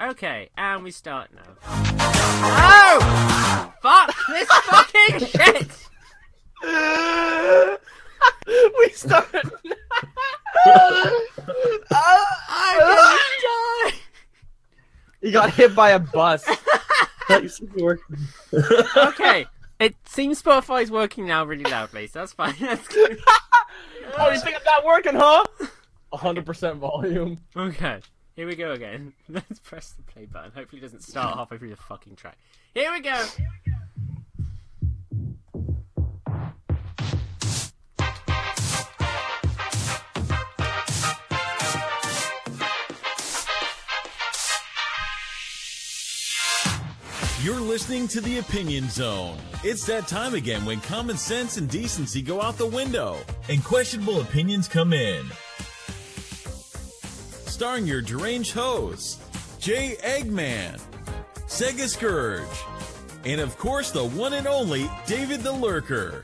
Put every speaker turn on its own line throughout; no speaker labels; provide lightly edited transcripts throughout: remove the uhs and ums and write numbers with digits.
Okay, and we start now. Oh! Fuck this fucking shit!
We start now.
I'm gonna die!
You got hit by a bus.
Okay, it seems Spotify's working now really loudly, so that's fine. That's good.
Oh, you think I'm not working, huh? 100% volume.
Okay, here we go again. Let's press the play button. Hopefully it doesn't start halfway through the fucking track. Here we go!
You're listening to The Opinion Zone. It's that time again when common sense and decency go out the window and questionable opinions come in. Starring your deranged hosts, Jay Eggman, Sega Scourge, and of course the one and only David the Lurker.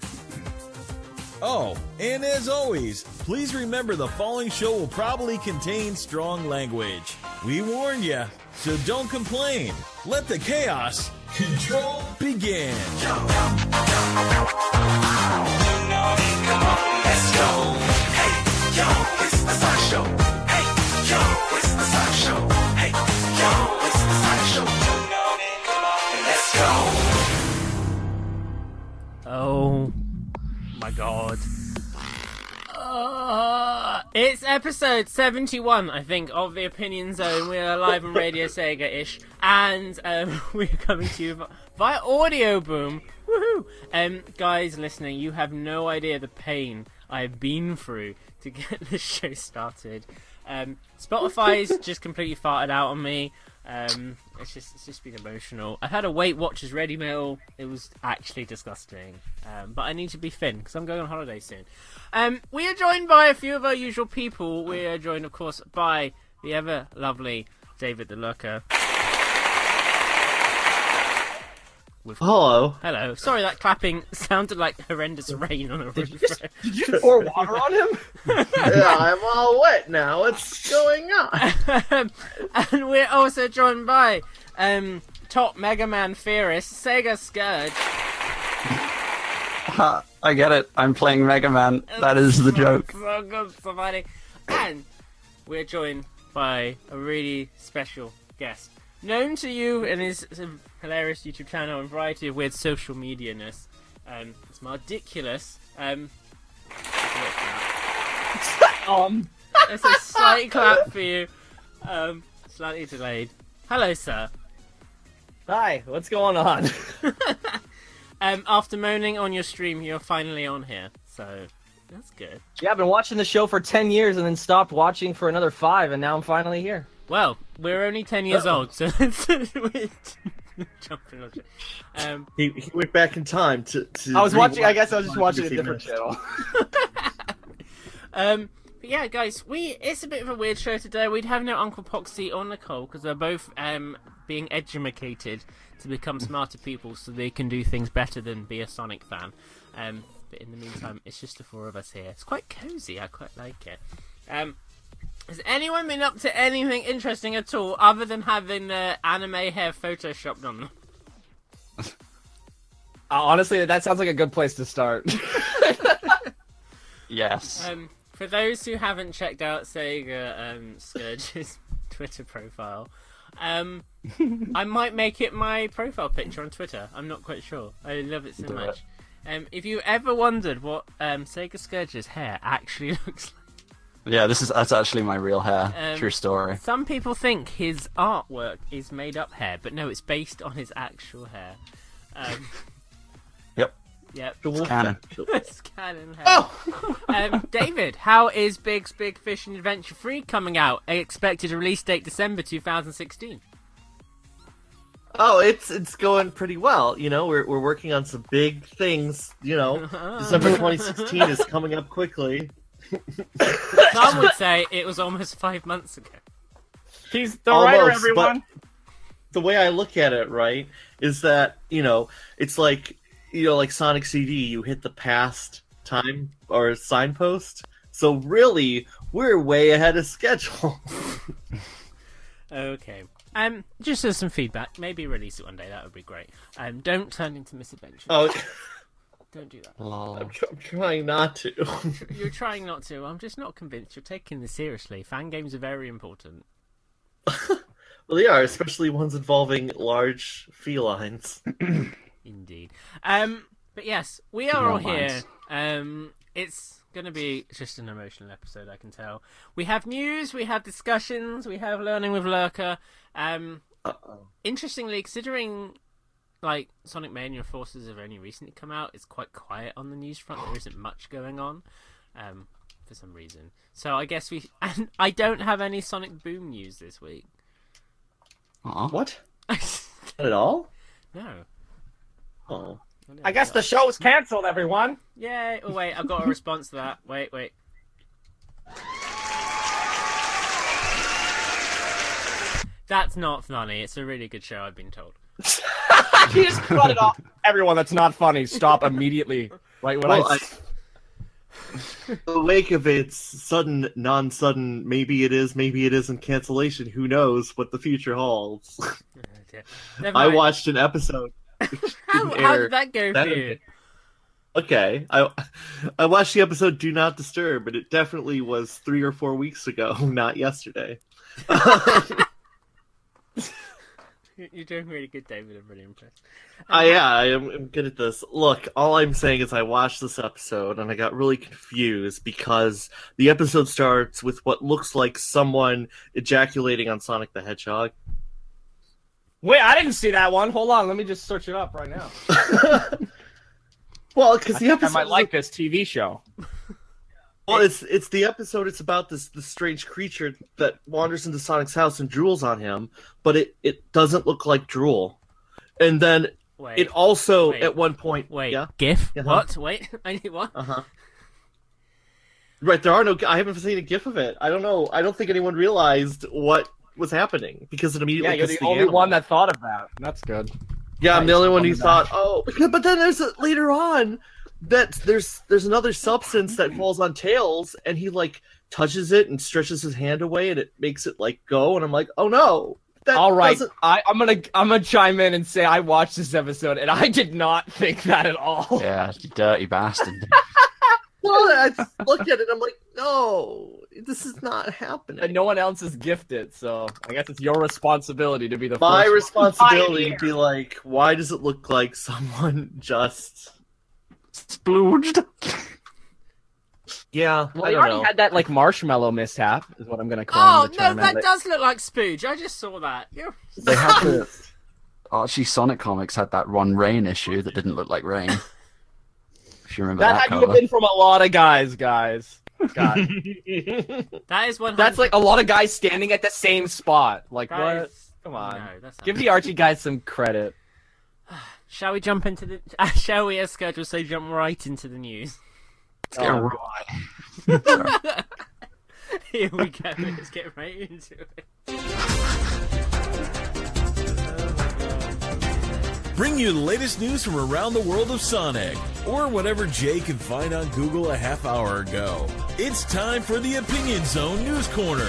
Oh, and as always, please remember the following show will probably contain strong language. We warn ya, so don't complain. Let the chaos control begin.
Let's go. Hey, yo, it's the Sonic Show. Hey, yo, it's the Sonic Show. Hey, yo, it's the Sonic Show. Let's go.
Oh my god. It's episode 71, I think, of The Opinion Zone. We are live on Radio Sega-ish, and we're coming to you via Audio Boom. Woohoo! Guys listening, you have no idea the pain I've been through to get this show started. Spotify's just completely farted out on me. It's just been emotional. I've had a Weight Watchers ready meal. It was actually disgusting. But I need to be thin because I'm going on holiday soon. We are joined by a few of our usual people. We are joined, of course, by the ever lovely David the Lurker.
Hello.
Hello. Sorry, that clapping sounded like horrendous rain on a roof.
Did you pour water on him?
Yeah, I'm all wet now. What's going on?
And we're also joined by top Mega Man theorist, Sega Scourge.
I get it. I'm playing Mega Man. That is the joke.
So good, so funny. And we're joined by a really special guest, known to you in his hilarious YouTube channel and variety of weird social media-ness. It's Mardiculous. It's a slight clap for you. Slightly delayed. Hello, sir.
Hi, what's going on?
After moaning on your stream, you're finally on here, so that's good.
Yeah, I've been watching the show for 10 years and then stopped watching for another 5, and now I'm finally here.
Well, we're only 10 years old, so we're jumping on shit.
He went back in time to
I was watching. I guess I was just watching a different channel.
But yeah, guys, it's a bit of a weird show today. We'd have no Uncle Poxy or Nicole because they're both being edumacated to become smarter people so they can do things better than be a Sonic fan. But in the meantime, it's just the four of us here. It's quite cozy. I quite like it. Has anyone been up to anything interesting at all other than having anime hair photoshopped on them?
Honestly, that sounds like a good place to start.
Yes.
For those who haven't checked out Sega Scourge's Twitter profile, I might make it my profile picture on Twitter. I'm not quite sure. I love it so much. If you ever wondered what Sega Scourge's hair actually looks like.
Yeah, that's actually my real hair. True story.
Some people think his artwork is made up hair, but no, it's based on his actual hair.
Yep.
Yep.
It's canon.
It's canon hair. Oh! David, how is Big's Big Fish and Adventure 3 coming out? Expected release date December 2016.
Oh, it's going pretty well. You know, we're working on some big things. You know, December 2016 is coming up quickly.
Some would say it was almost 5 months ago.
He's the writer, everyone.
But the way I look at it, right, is that, you know, it's like, you know, like Sonic CD, you hit the past time or signpost. So really, we're way ahead of schedule.
Okay. Just as some feedback, maybe release it one day. That would be great. Don't turn into misadventures.
Oh,
Don't do that.
Lol.
I'm trying not to.
You're trying not to. I'm just not convinced. You're taking this seriously. Fan games are very important.
Well, they are, especially ones involving large felines.
Indeed. But yes, we are all
Not
here.
mine.
It's going to be just an emotional episode, I can tell. We have news, we have discussions, we have learning with Lurker. Interestingly, considering like Sonic Mania Forces have only recently come out, it's quite quiet on the news front. There isn't much going on for some reason. So I guess and I don't have any Sonic Boom news this week.
Aw.
What? Not at all?
No.
Oh.
I guess the show's cancelled, everyone.
Yay! Oh wait, I've got a response to that. Wait. That's not funny. It's a really good show, I've been told.
You just cut it off. Everyone, that's not funny. Stop immediately. Right when
Well, in the wake of its sudden, non-sudden, maybe it is, maybe it isn't cancellation, who knows what the future holds.
Never
I
mind.
watched an episode.
How did that go for you?
Okay, I watched the episode Do Not Disturb, but it definitely was 3 or 4 weeks ago, not yesterday.
You're doing really good, David. I'm really impressed.
I'm good at this. Look, all I'm saying is I watched this episode and I got really confused because the episode starts with what looks like someone ejaculating on Sonic the Hedgehog.
Wait, I didn't see that one. Hold on, let me just search it up right now.
Well, because the
I
episode
might like this TV show.
Well, it's the episode. It's about this strange creature that wanders into Sonic's house and drools on him, but it doesn't look like drool. And then
Wait.
it also
Wait.
at one point
Wait.
yeah
GIF?
Uh-huh.
What? Wait. I need what?
Right, there are no. I haven't seen a GIF of it. I don't know. I don't think anyone realized what was happening because it immediately.
Yeah, you're
kissed
the only
animal.
one that thought of that. That's good.
Yeah, I'm the
Nice.
only one who
Welcome
thought.
back.
Oh, but then later on that there's another substance that falls on Tails, and he like touches it and stretches his hand away, and it makes it like go, and I'm like, oh no. That
All right,
doesn't-
I'm gonna chime in and say I watched this episode and I did not think that at all.
Yeah, you dirty bastard.
Well, I just looked at it. I'm like, no, this is not happening.
And no one else is gifted, so I guess it's your responsibility to be the
My
first
responsibility
pioneer.
to be like, why does it look like someone just?
Splooged.
Yeah,
Well,
I
you
don't
already
know.
had that like marshmallow mishap, is what I'm gonna call
Oh,
the
no,
term.
that does look like Spooge. I just saw that.
They had the Archie Sonic comics had that Ron Rain issue that didn't look like rain. If you remember
That
that
had to
cover.
have been from a lot of guys. God.
That is one.
That's like a lot of guys standing at the same spot. Like,
That
what?
is-
Come on.
No, that's not
Give the Archie guys some credit.
Shall we jump into the? Shall we, as scheduled, say jump right into the news?
Let's get right.
Here we go. Let's get right into it.
Bring you the latest news from around the world of Sonic, or whatever Jay could find on Google a half hour ago. It's time for the Opinion Zone News Corner.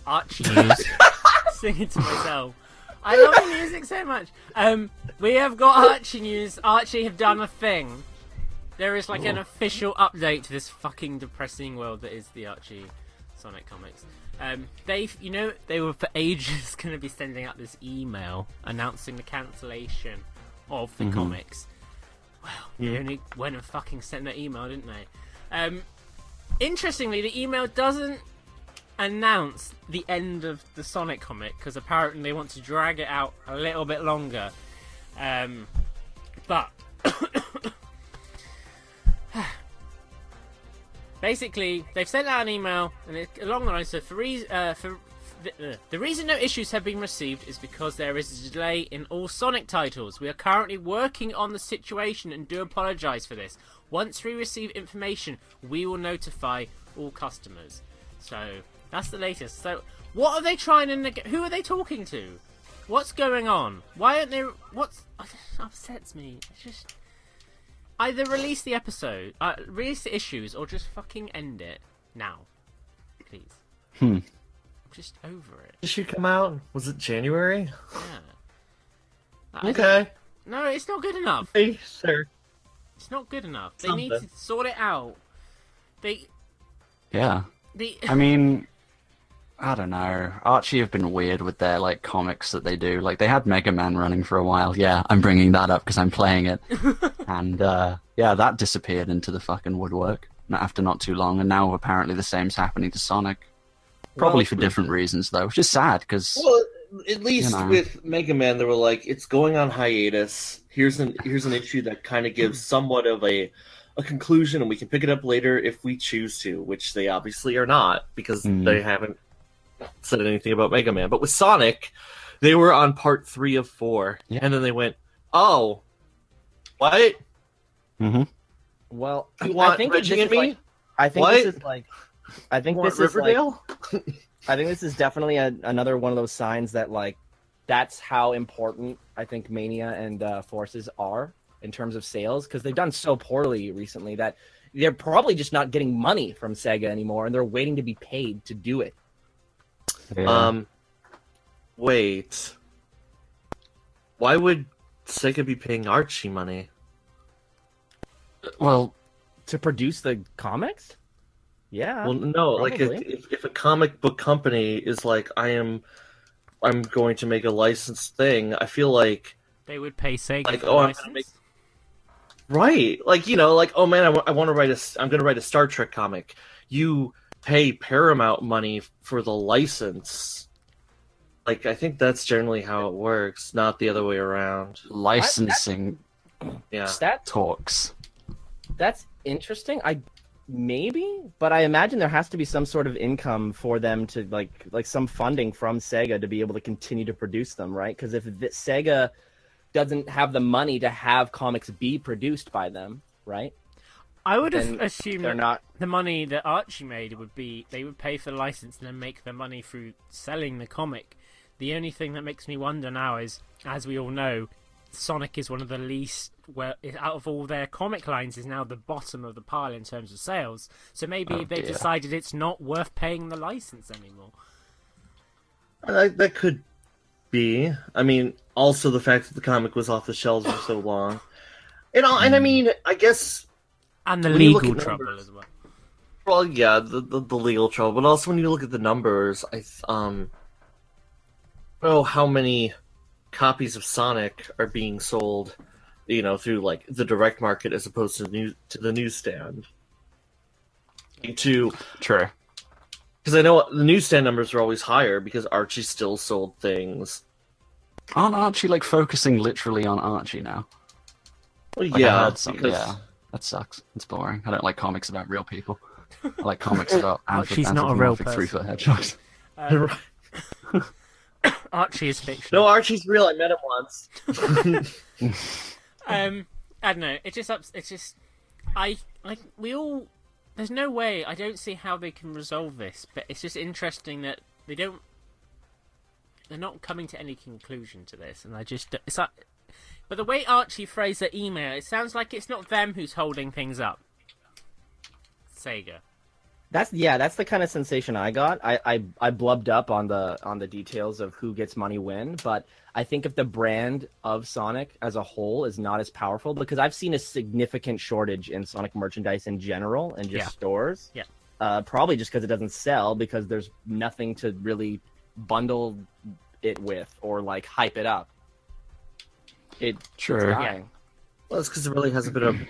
Archie news. Singing to myself. I love the music so much. We have got Archie news. Archie have done a thing. There is like an official update to this fucking depressing world that is the Archie Sonic comics. They were for ages going to be sending out this email announcing the cancellation of the comics. Well, they only went and fucking sent that email, didn't they? Interestingly, the email doesn't announce the end of the Sonic comic because apparently they want to drag it out a little bit longer. But basically, they've sent out an email and along the lines of the reason no issues have been received is because there is a delay in all Sonic titles. We are currently working on the situation and do apologise for this. Once we receive information, we will notify all customers. So that's the latest. So what are they trying to who are they talking to? What's going on? Why aren't they? What upsets me? It's just Either release the episode, release the issues, or just fucking end it now, please. I'm just over it.
Issue come out? Was it January?
Yeah.
Okay.
No, it's not good enough.
Hey, sir.
It's not good enough. They
Something.
need to sort it out.
Yeah. I mean, I don't know. Archie have been weird with their like comics that they do. Like they had Mega Man running for a while. Yeah, I'm bringing that up because I'm playing it. And yeah, that disappeared into the fucking woodwork after not too long. And now apparently the same's happening to Sonic. Probably for different reasons though, which is sad because.
Well, at least with Mega Man, they were like, it's going on hiatus. Here's an issue that kind of gives somewhat of a conclusion, and we can pick it up later if we choose to, which they obviously are not because they haven't said anything about Mega Man. But with Sonic, they were on part 3 of 4, and then they went, "Oh, what?
Well,
You want
I think
Reggie
this
and
is
me?
like, I think
What?
this is like, I think
Want
this is like,
Riverdale?"
I think this is definitely another one of those signs that like that's how important I think Mania and Forces are in terms of sales because they've done so poorly recently that they're probably just not getting money from Sega anymore and they're waiting to be paid to do it.
Yeah.
Wait. Why would Sega be paying Archie money?
Well,
To produce the comics? Yeah.
Well, no, like
probably.
if a comic book company is like, I'm going to make a licensed thing, I feel like,
They would pay Sega
like,
for
oh,
the
I'm
license.
gonna make, right, like, you know, like, oh man, I want to I'm going to write a Star Trek comic. You pay Paramount money for the license. Like, I think that's generally how it works, not the other way around.
licensing
Yeah.
talks.
That's interesting. But I imagine there has to be some sort of income for them to like some funding from Sega to be able to continue to produce them, right? Because if Sega doesn't have the money to have comics be produced by them, right?
I would have
then
assumed
they're
that
not.
the money that Archie made would be they would pay for the license and then make their money through selling the comic. The only thing that makes me wonder now is, as we all know, Sonic is one of the least, well, out of all their comic lines, is now the bottom of the pile in terms of sales. So maybe they decided it's not worth paying the license anymore.
That could be. I mean, also the fact that the comic was off the shelves for so long. And I mean, I guess,
And the
when you look
legal
at
trouble
numbers-
as well.
well, yeah, the legal trouble, but also when you look at the numbers, I don't know how many copies of Sonic are being sold, you know, through like the direct market as opposed to the newsstand.
True.
Because I know the newsstand numbers are always higher because Archie still sold things.
Aren't Archie like focusing literally on Archie now?
Well,
Like, I
yeah,
heard some-
because
yeah, that sucks. It's boring. I don't like comics about real people. I like comics about
Archie's not a real
anthropomorphic
person.
3-foot hedgehogs.
Archie is fictional.
no, Archie's real. I met him once.
I don't know. It just it's just we all. There's no way. I don't see how they can resolve this. But it's just interesting that they don't. They're not coming to any conclusion to this, and I just it's like. But the way Archie phrased the email, it sounds like it's not them who's holding things up. Sega.
That's the kind of sensation I got. I blubbed up on the details of who gets money when, but I think if the brand of Sonic as a whole is not as powerful, because I've seen a significant shortage in Sonic merchandise in general and just stores.
Yeah.
Probably just because it doesn't sell because there's nothing to really bundle it with or like hype it up. It's dying.
Well, it's because it really hasn't been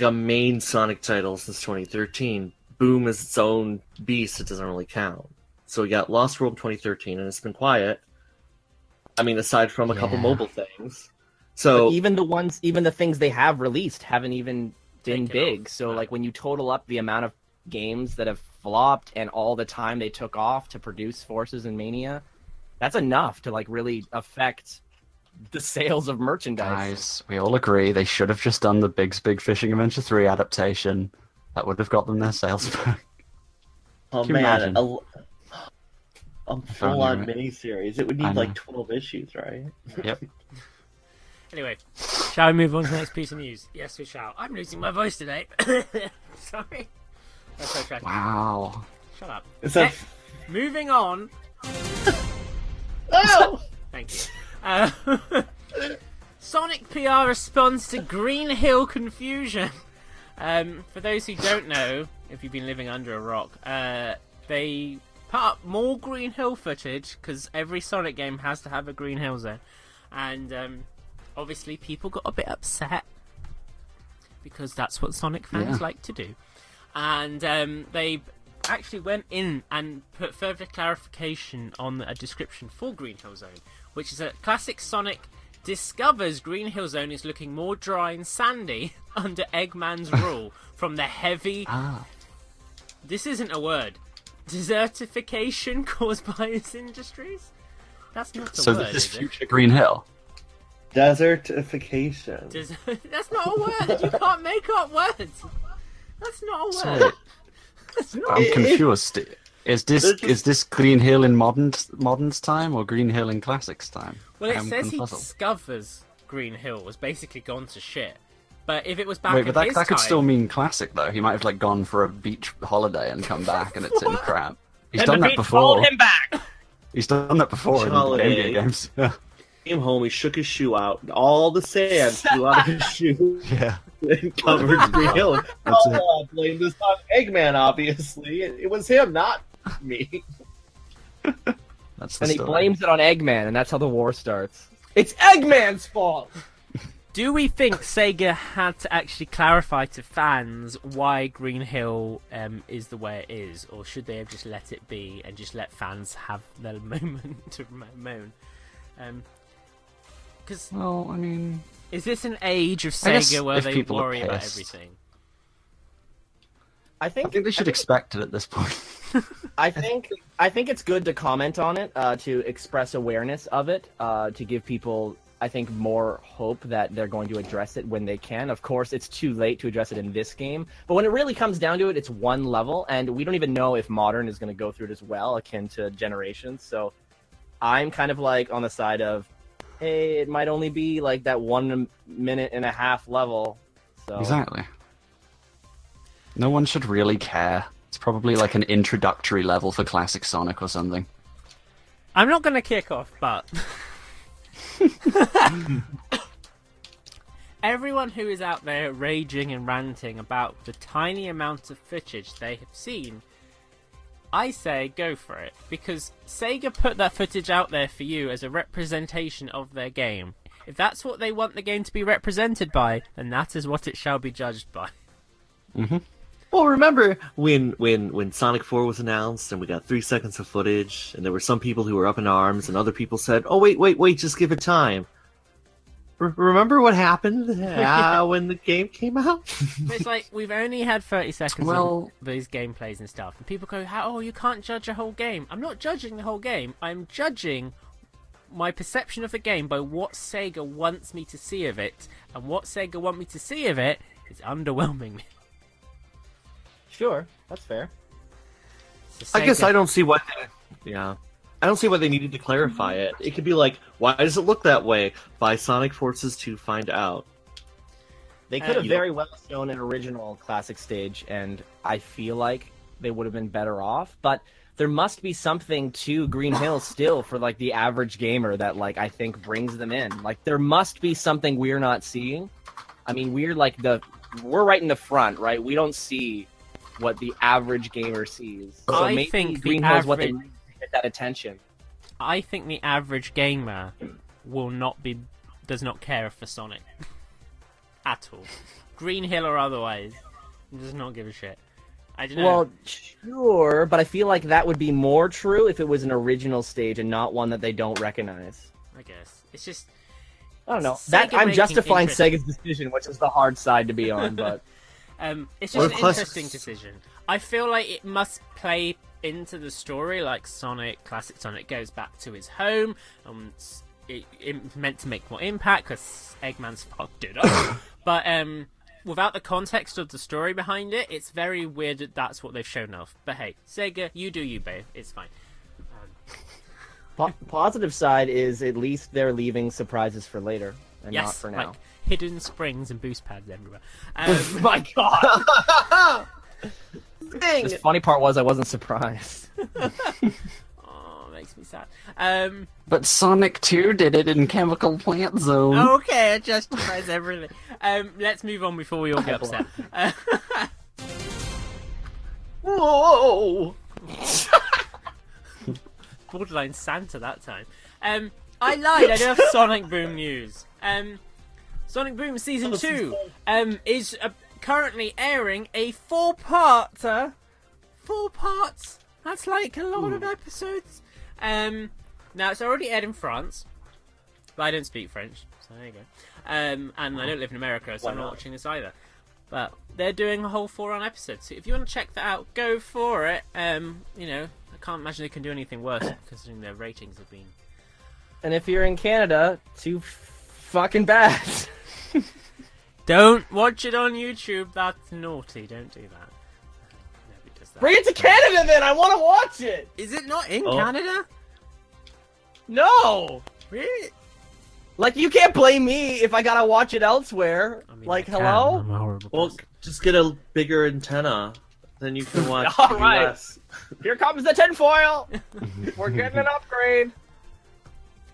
a main Sonic title since 2013. Boom is its own beast. It doesn't really count. So we got Lost World 2013, and it's been quiet. I mean, aside from a couple mobile things. So
But even the things they have released haven't even been
Taken
big.
off.
So like when you total up the amount of games that have flopped and all the time they took off to produce Forces and Mania, that's enough to like really affect the sales of merchandise.
Guys, we all agree they should have just done the Big's Big Fishing Adventure 3 adaptation. That would have got them their sales back.
oh
Can you
man,
imagine?
a full-on
right?
miniseries. It would
I
need
know.
like 12 issues, right?
Yep.
Anyway, shall we move on to the next piece of news? Yes, we shall. I'm losing my voice today. Sorry. That's so tragic.
Wow.
Shut up.
Is that...
Moving on.
Oh!
Thank you. Sonic PR responds to Green Hill confusion. For those who don't know, if you've been living under a rock, they put up more Green Hill footage because every Sonic game has to have a Green Hill zone, and obviously people got a bit upset because that's what Sonic fans like to do, and they actually went in and put further clarification on a description for Green Hill Zone, which is a classic Sonic discovers Green Hill Zone is looking more dry and sandy under Eggman's rule from the heavy... This isn't a word. Desertification caused by its industries? That's not a word,
So this is
is it?
future Green Hill.
Desertification.
That's not a word. You can't make up words. That's not a word.
Sorry,
That's not
I'm confused. Is this Green Hill in modern's time or Green Hill in classics time?
Well, it
I'm
says he
confuzzled.
discovers Green Hill was basically gone to shit. But if it was back
Wait,
in
but
his
that could
time...
still mean classic though. He might have like gone for a beach holiday and come back and it's in crap. He's
And
done
the
that
beat
before.
called him back.
He's done that before in
Holiday.
Game Gear games. Yeah.
Came home, he shook his shoe out. All the sand flew out of his shoe
Yeah.
and covered Green Hill.
That's it.
I blame this on Eggman, obviously. It was him, not me.
That's the
And he
story.
blames it on Eggman, and that's how the war starts. It's Eggman's fault!
Do we think Sega had to actually clarify to fans why Green Hill is the way it is, or should they have just let it be and just let fans have their moment to moan? Because
Well, I mean,
is this an age of
I guess
Sega where
if
they
people are
worry about
pissed-
everything?
I
I
think
think they should expect it at this point.
I think it's good to comment on it, to express awareness of it, to give people, I think, more hope that they're going to address it when they can. Of course, it's too late to address it in this game, but when it really comes down to it, it's one level, and we don't even know if Modern is going to go through it as well, akin to Generations. So I'm kind of like on the side of, hey, it might only be like that 1.5 minute level. So
Exactly. No one should really care. It's probably like an introductory level for classic Sonic or something.
I'm not going to kick off, but everyone who is out there raging and ranting about the tiny amount of footage they have seen, I say go for it, because Sega put that footage out there for you as a representation of their game. If that's what they want the game to be represented by, then that is what it shall be judged by.
Well, remember when Sonic 4 was announced and we got 3 seconds of footage, and there were some people who were up in arms, and other people said, "Oh, wait, just give it time." Remember what happened when the game came out?
But it's like, we've only had 30 seconds
Well-
of these gameplays and stuff, and people go, "Oh, you can't judge a whole game." I'm not judging the whole game. I'm judging my perception of the game by what Sega wants me to see of it, and what Sega want me to see of it is underwhelming me.
sure, that's fair.
So
I guess
Sega-
I don't see what. Yeah, I don't see why they needed to clarify it. It could be like, "Why does it look that way?" By Sonic Forces to find out.
They could have
you know-
very well shown an original classic stage, and I feel like they would have been better off. But there must be something to Green Hill still for like the average gamer that like I think brings them in. Like there must be something we're not seeing. I mean, we're right in the front, right? We don't see what the average gamer sees. So
I
maybe
think the
Green Hill is what they
average-
need to get that attention.
I think the average gamer does not care for Sonic at all, Green Hill or otherwise. Does not give a shit. I don't know.
Well, sure, but I feel like that would be more true if it was an original stage and not one that they don't recognize.
I guess it's just
I don't know.
Sega
That I'm
making
justifying
interesting-
Sega's decision, which is the hard side to be on, but
it's
Well,
just an
plus-
interesting decision. I feel like it must play into the story, like Sonic, classic Sonic goes back to his home, and it's meant to make more impact because Eggman's fucked it up. But without the context of the story behind it, it's very weird that that's what they've shown off. But hey, Sega, you do you, babe. It's fine.
positive side is at least they're leaving surprises for later. and
Yes,
not for now.
like hidden springs and boost pads everywhere.
My God!
Dang.
The funny part was I wasn't surprised.
Oh, it makes me sad.
But Sonic 2 did it in Chemical Plant Zone.
Okay, it justifies everything. Let's move on before we all get upset.
Whoa!
Borderline Santa that time. I lied. I do have Sonic Boom news. Sonic Boom Season 2 is currently airing a 4-parter. 4 parts? That's like a lot of episodes. Now, it's already aired in France, but I don't speak French, so there you go. And I don't live in America, so I'm not watching this either. But they're doing a whole 4-on episode, so if you want to check that out, go for it. You know, I can't imagine they can do anything worse, considering their ratings have been...
And if you're in Canada, too fucking bad.
Don't watch it on YouTube, that's naughty, don't do that. Nobody does that.
Bring it to Canada then, I want to watch it!
Is it not in Canada?
No!
Really?
Like, you can't blame me if I gotta watch it elsewhere.
I mean,
like,
I can.
hello?
I'm a horrible
Well,
person.
just get a bigger antenna, then you can watch
All
the
right.
US.
Here comes the tinfoil! We're getting an upgrade!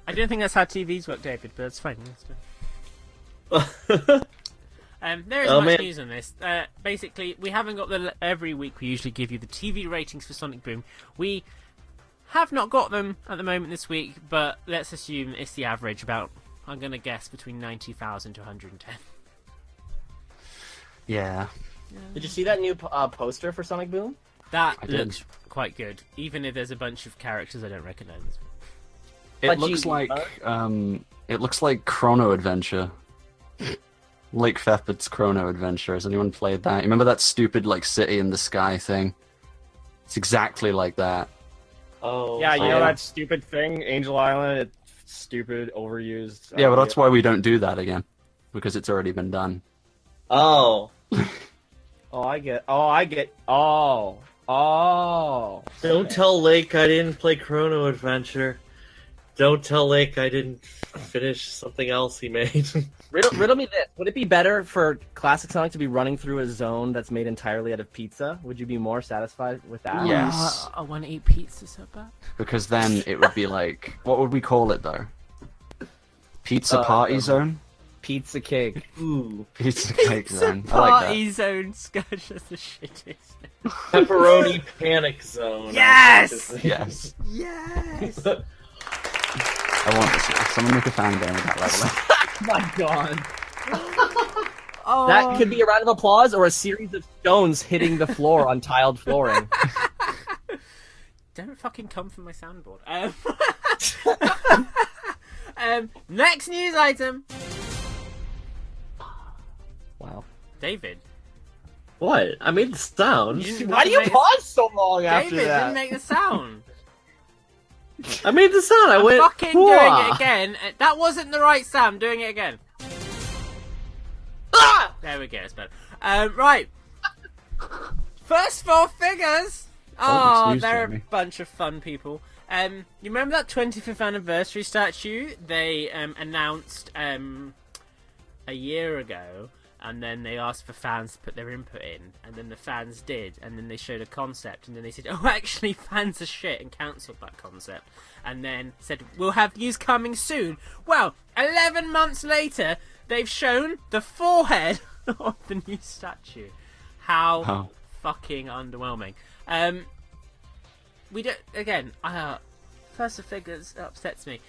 I don't think that's how TVs work, David, but that's fine. That's fine. There is
Oh,
much
man.
news on this. Basically, we haven't got the... Every week we usually give you the TV ratings for Sonic Boom. We have not got them at the moment this week, but let's assume it's the average, about, I'm going to guess, between 90,000 to 110.
Yeah.
Did you see that new poster for Sonic Boom?
That
I did.
looks quite good, even if there's a bunch of characters I don't recognise.
It
But
looks
you-
like Chrono Adventure. Lake Fepard's Chrono Adventure. Has anyone played that? You remember that stupid like city in the sky thing? It's exactly like that.
Oh,
Yeah, you
Oh,
know
yeah.
that stupid thing, Angel Island? It's stupid, overused.
Yeah, but that's why we don't do that again. Because it's already been done.
Oh.
Oh.
Don't tell Lake I didn't play Chrono Adventure. Don't tell Lake I didn't finish something else he made.
Riddle me this. Would it be better for Classic Sonic to be running through a zone that's made entirely out of pizza? Would you be more satisfied with that?
Yes.
I want to eat pizza so bad.
Because then it would be like, what would we call it though? Pizza Party Zone?
Pizza cake.
Ooh.
Pizza Cake Zone. I like that.
Party zone Scourge is the shittest.
Pepperoni Panic Zone.
Yes!
Yes.
Yes!
I want this. Someone make a fan game at that level.
My God.
Oh.
That could be a round of applause or a series of stones hitting the floor on tiled flooring.
Don't fucking come for my soundboard. Next news item.
Wow.
David.
What? I made the sound.
You didn't
Why do you
make-
pause so long after
David
that?
didn't make the sound.
I made the sound. I
I'm
went.
fucking doing
"Whoa."
it again. That wasn't the right sound. I'm doing it again.
Ah!
There we go. It's better. Right. First 4 figures.
Oh,
Oh,
it's news,
they're a
Jeremy.
bunch of fun people. You remember that 25th anniversary statue they announced a year ago, and then they asked for fans to put their input in, and then the fans did, and then they showed a concept, and then they said, oh, actually, fans are shit, and cancelled that concept, and then said, we'll have news coming soon. Well, 11 months later, they've shown the forehead of the new statue. How
Oh.
fucking underwhelming. We don't, again, first of figures upsets me.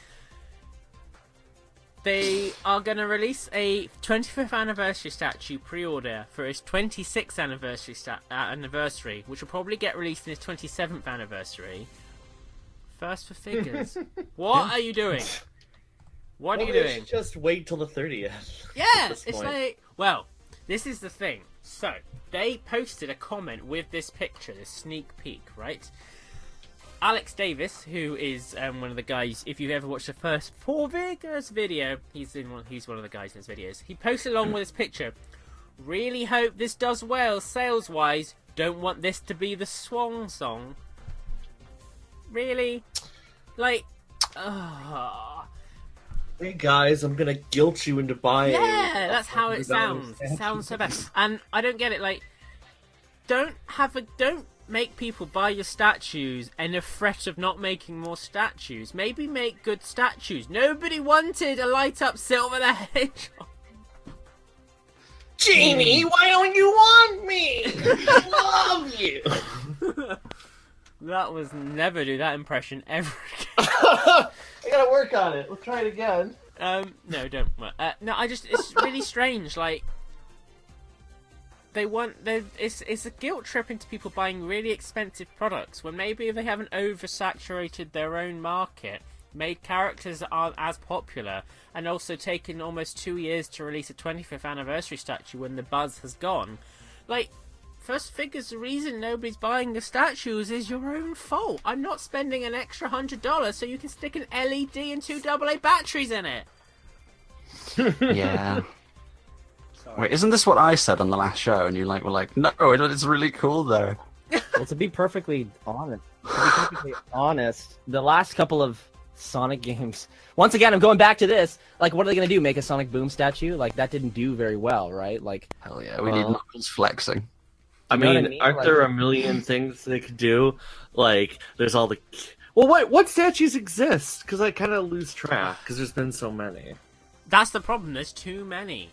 They are going to release a 25th anniversary statue pre-order for his 26th anniversary, which will probably get released in his 27th anniversary. First for figures. What are you doing? What are you
Well, they
doing?
should just wait till the 30th.
Yeah,
this
it's
point.
like... Well, this is the thing. So, they posted a comment with this picture, this sneak peek, right? Alex Davis, who is one of the guys, if you've ever watched the first 4 Figures video, he's one of the guys in his videos. He posted along with this picture, really hope this does well sales-wise, don't want this to be the swan song. Really? Like,
Hey guys, I'm gonna guilt you into buying.
Yeah, that's how it
$100
sounds. It sounds so bad. And I don't get it. Like, don't make people buy your statues and a threat of not making more statues. Maybe make good statues. Nobody wanted a light up Silver the Hedgehog.
Jamie, why don't you want me? I love you.
That was never do that impression ever again.
I gotta work on it. We'll try it again.
No, don't. No, it's really strange. Like, it's a guilt trip into people buying really expensive products when maybe they haven't oversaturated their own market, made characters that aren't as popular, and also taken almost 2 years to release a 25th anniversary statue when the buzz has gone. Like, first figures, the reason nobody's buying the statues is your own fault. I'm not spending an extra $100 so you can stick an LED and 2 AA batteries in it.
Yeah. Wait, isn't this what I said on the last show? And you were like, no, it's really cool though.
Well, to be perfectly honest, the last couple of Sonic games. Once again, I'm going back to this. Like, what are they gonna do? Make a Sonic Boom statue? Like, that didn't do very well, right? Like,
Hell yeah, we need Knuckles flexing.
I
You know
mean,
what I mean?
aren't
Like-
there a million things they could do? Like, there's all the. Well, what statues exist? Because I kind of lose track because there's been so many.
That's the problem. There's too many.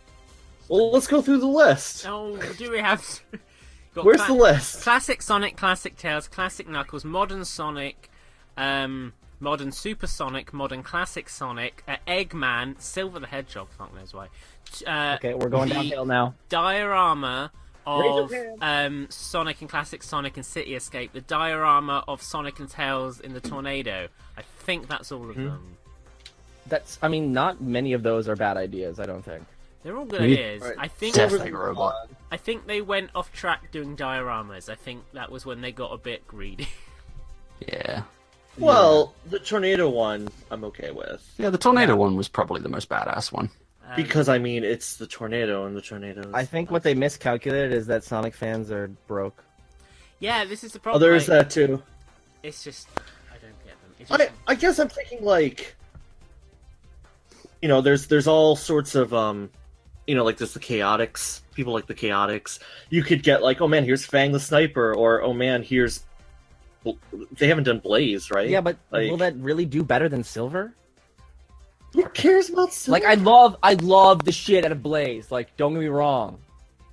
Well, let's go through the list.
Oh, do we have? Got
Where's the list?
Classic Sonic, Classic Tails, Classic Knuckles, Modern Sonic, Modern Super Sonic, Modern Classic Sonic, Eggman, Silver the Hedgehog. Fuck knows why.
okay, we're going
the
downhill now.
Diorama of
Raise your
Sonic and Classic Sonic and City Escape, the diorama of Sonic and Tails in the Tornado. I think that's all of them.
I mean, not many of those are bad ideas, I don't think.
They're all good
We-
ideas.
Right.
I think
Death Egg Robot.
I think they went off track doing dioramas. I think that was when they got a bit greedy.
Yeah.
Well, the tornado one, I'm okay with.
Yeah, the tornado one was probably the most badass one.
Because, I mean, it's the tornado, and the tornado.
I think what they miscalculated is that Sonic fans are broke.
Yeah, this is the
Oh,
problem.
there's
like,
that too.
It's just I don't get them. It's just,
I guess I'm thinking, like. You know, there's all sorts of, you know, like there's the Chaotix. People like the Chaotix. You could get, like, oh man, here's Fang the Sniper, or oh man, here's. They haven't done Blaze, right?
Yeah, but
Like-
will that really do better than Silver?
Who cares about Silver?
Like, I love the shit out of Blaze. Like, don't get me wrong,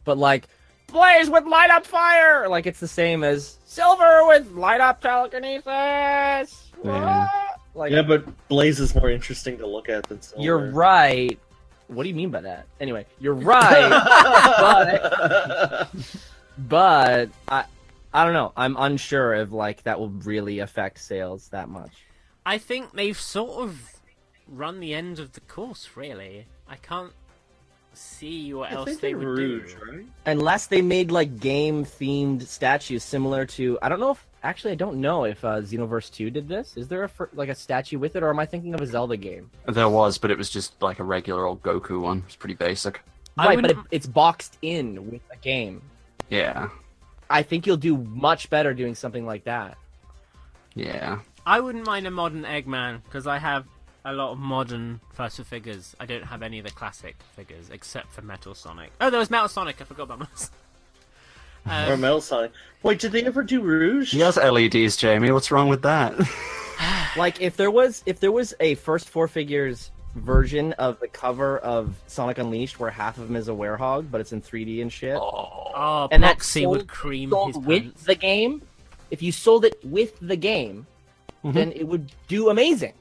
but like, Blaze with light up fire. Like, it's the same as Silver with light up telekinesis.
Yeah.
Like,
Yeah, but Blaze is more interesting to look at than Silver.
you're right. What do you mean by that? Anyway, you're right. but I don't know. I'm unsure if like that will really affect sales that much.
I think they've sort of run the end of the course. Really, I can't see what else they would
Rouge,
do.
right?
Unless they made like game themed statues similar to I don't know if actually I don't know if Xenoverse 2 did this. Is there like a statue with it, or am I thinking of a Zelda game?
There was, but it was just like a regular old Goku one. It's pretty basic.
I
Right, but
wouldn't-
it's boxed in with a game.
Yeah.
I think you'll do much better doing something like that.
Yeah.
I wouldn't mind a modern Eggman because I have a lot of modern First figures. I don't have any of the classic figures except for Metal Sonic. Oh, there was Metal Sonic. I forgot about Metal.
Or Metal Sonic. Wait, did they ever do Rouge?
He has LEDs, Jamie. What's wrong with that?
Like if there was a first four figures version of the cover of Sonic Unleashed where half of him is a werehog, but it's in 3D and shit.
Oh,
And that
Proxy
sold-
would cream
sold
his
with
pants.
the game. If you sold it with the game, then it would do amazing.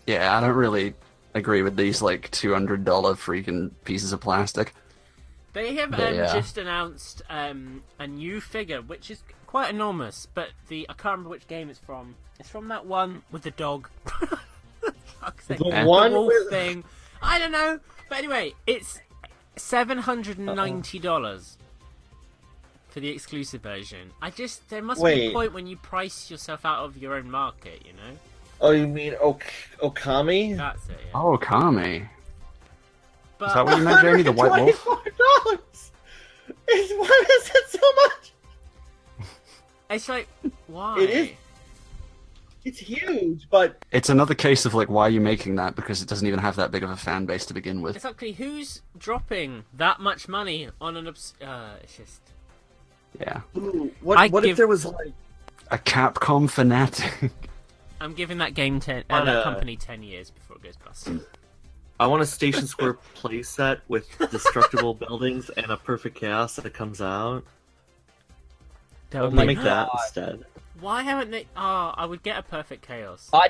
Yeah, I don't really agree with these like $200 freaking pieces of plastic.
They have
Yeah.
just announced a new figure, which is quite enormous, but I can't remember which game it's from. It's from that one with the dog. Fuck's sake.
The
The
one
wolf
with...
thing. I don't know. But anyway, it's $790 for the exclusive version. There must be a
Wait.
point when you price yourself out of your own market, you know?
Oh, you mean Okami?
That's it, yeah.
Oh, Kami.
But
Is that what you meant, Jamie? The White Wolf?
$124. Why is it so much?
it's like, why?
It is- It's huge, but
It's another case of like, why are you making that? Because it doesn't even have that big of a fan base to begin with.
Exactly. Who's dropping that much money on an it's just.
Yeah.
ooh,
I
what
give-
if there was like
A Capcom fanatic.
I'm giving that game that company 10 years before it goes bust.
I want a Station Square playset with destructible buildings and a perfect chaos that comes out.
That
I'll
would be-
make that instead.
Why haven't they? Oh, I would get a perfect chaos.
I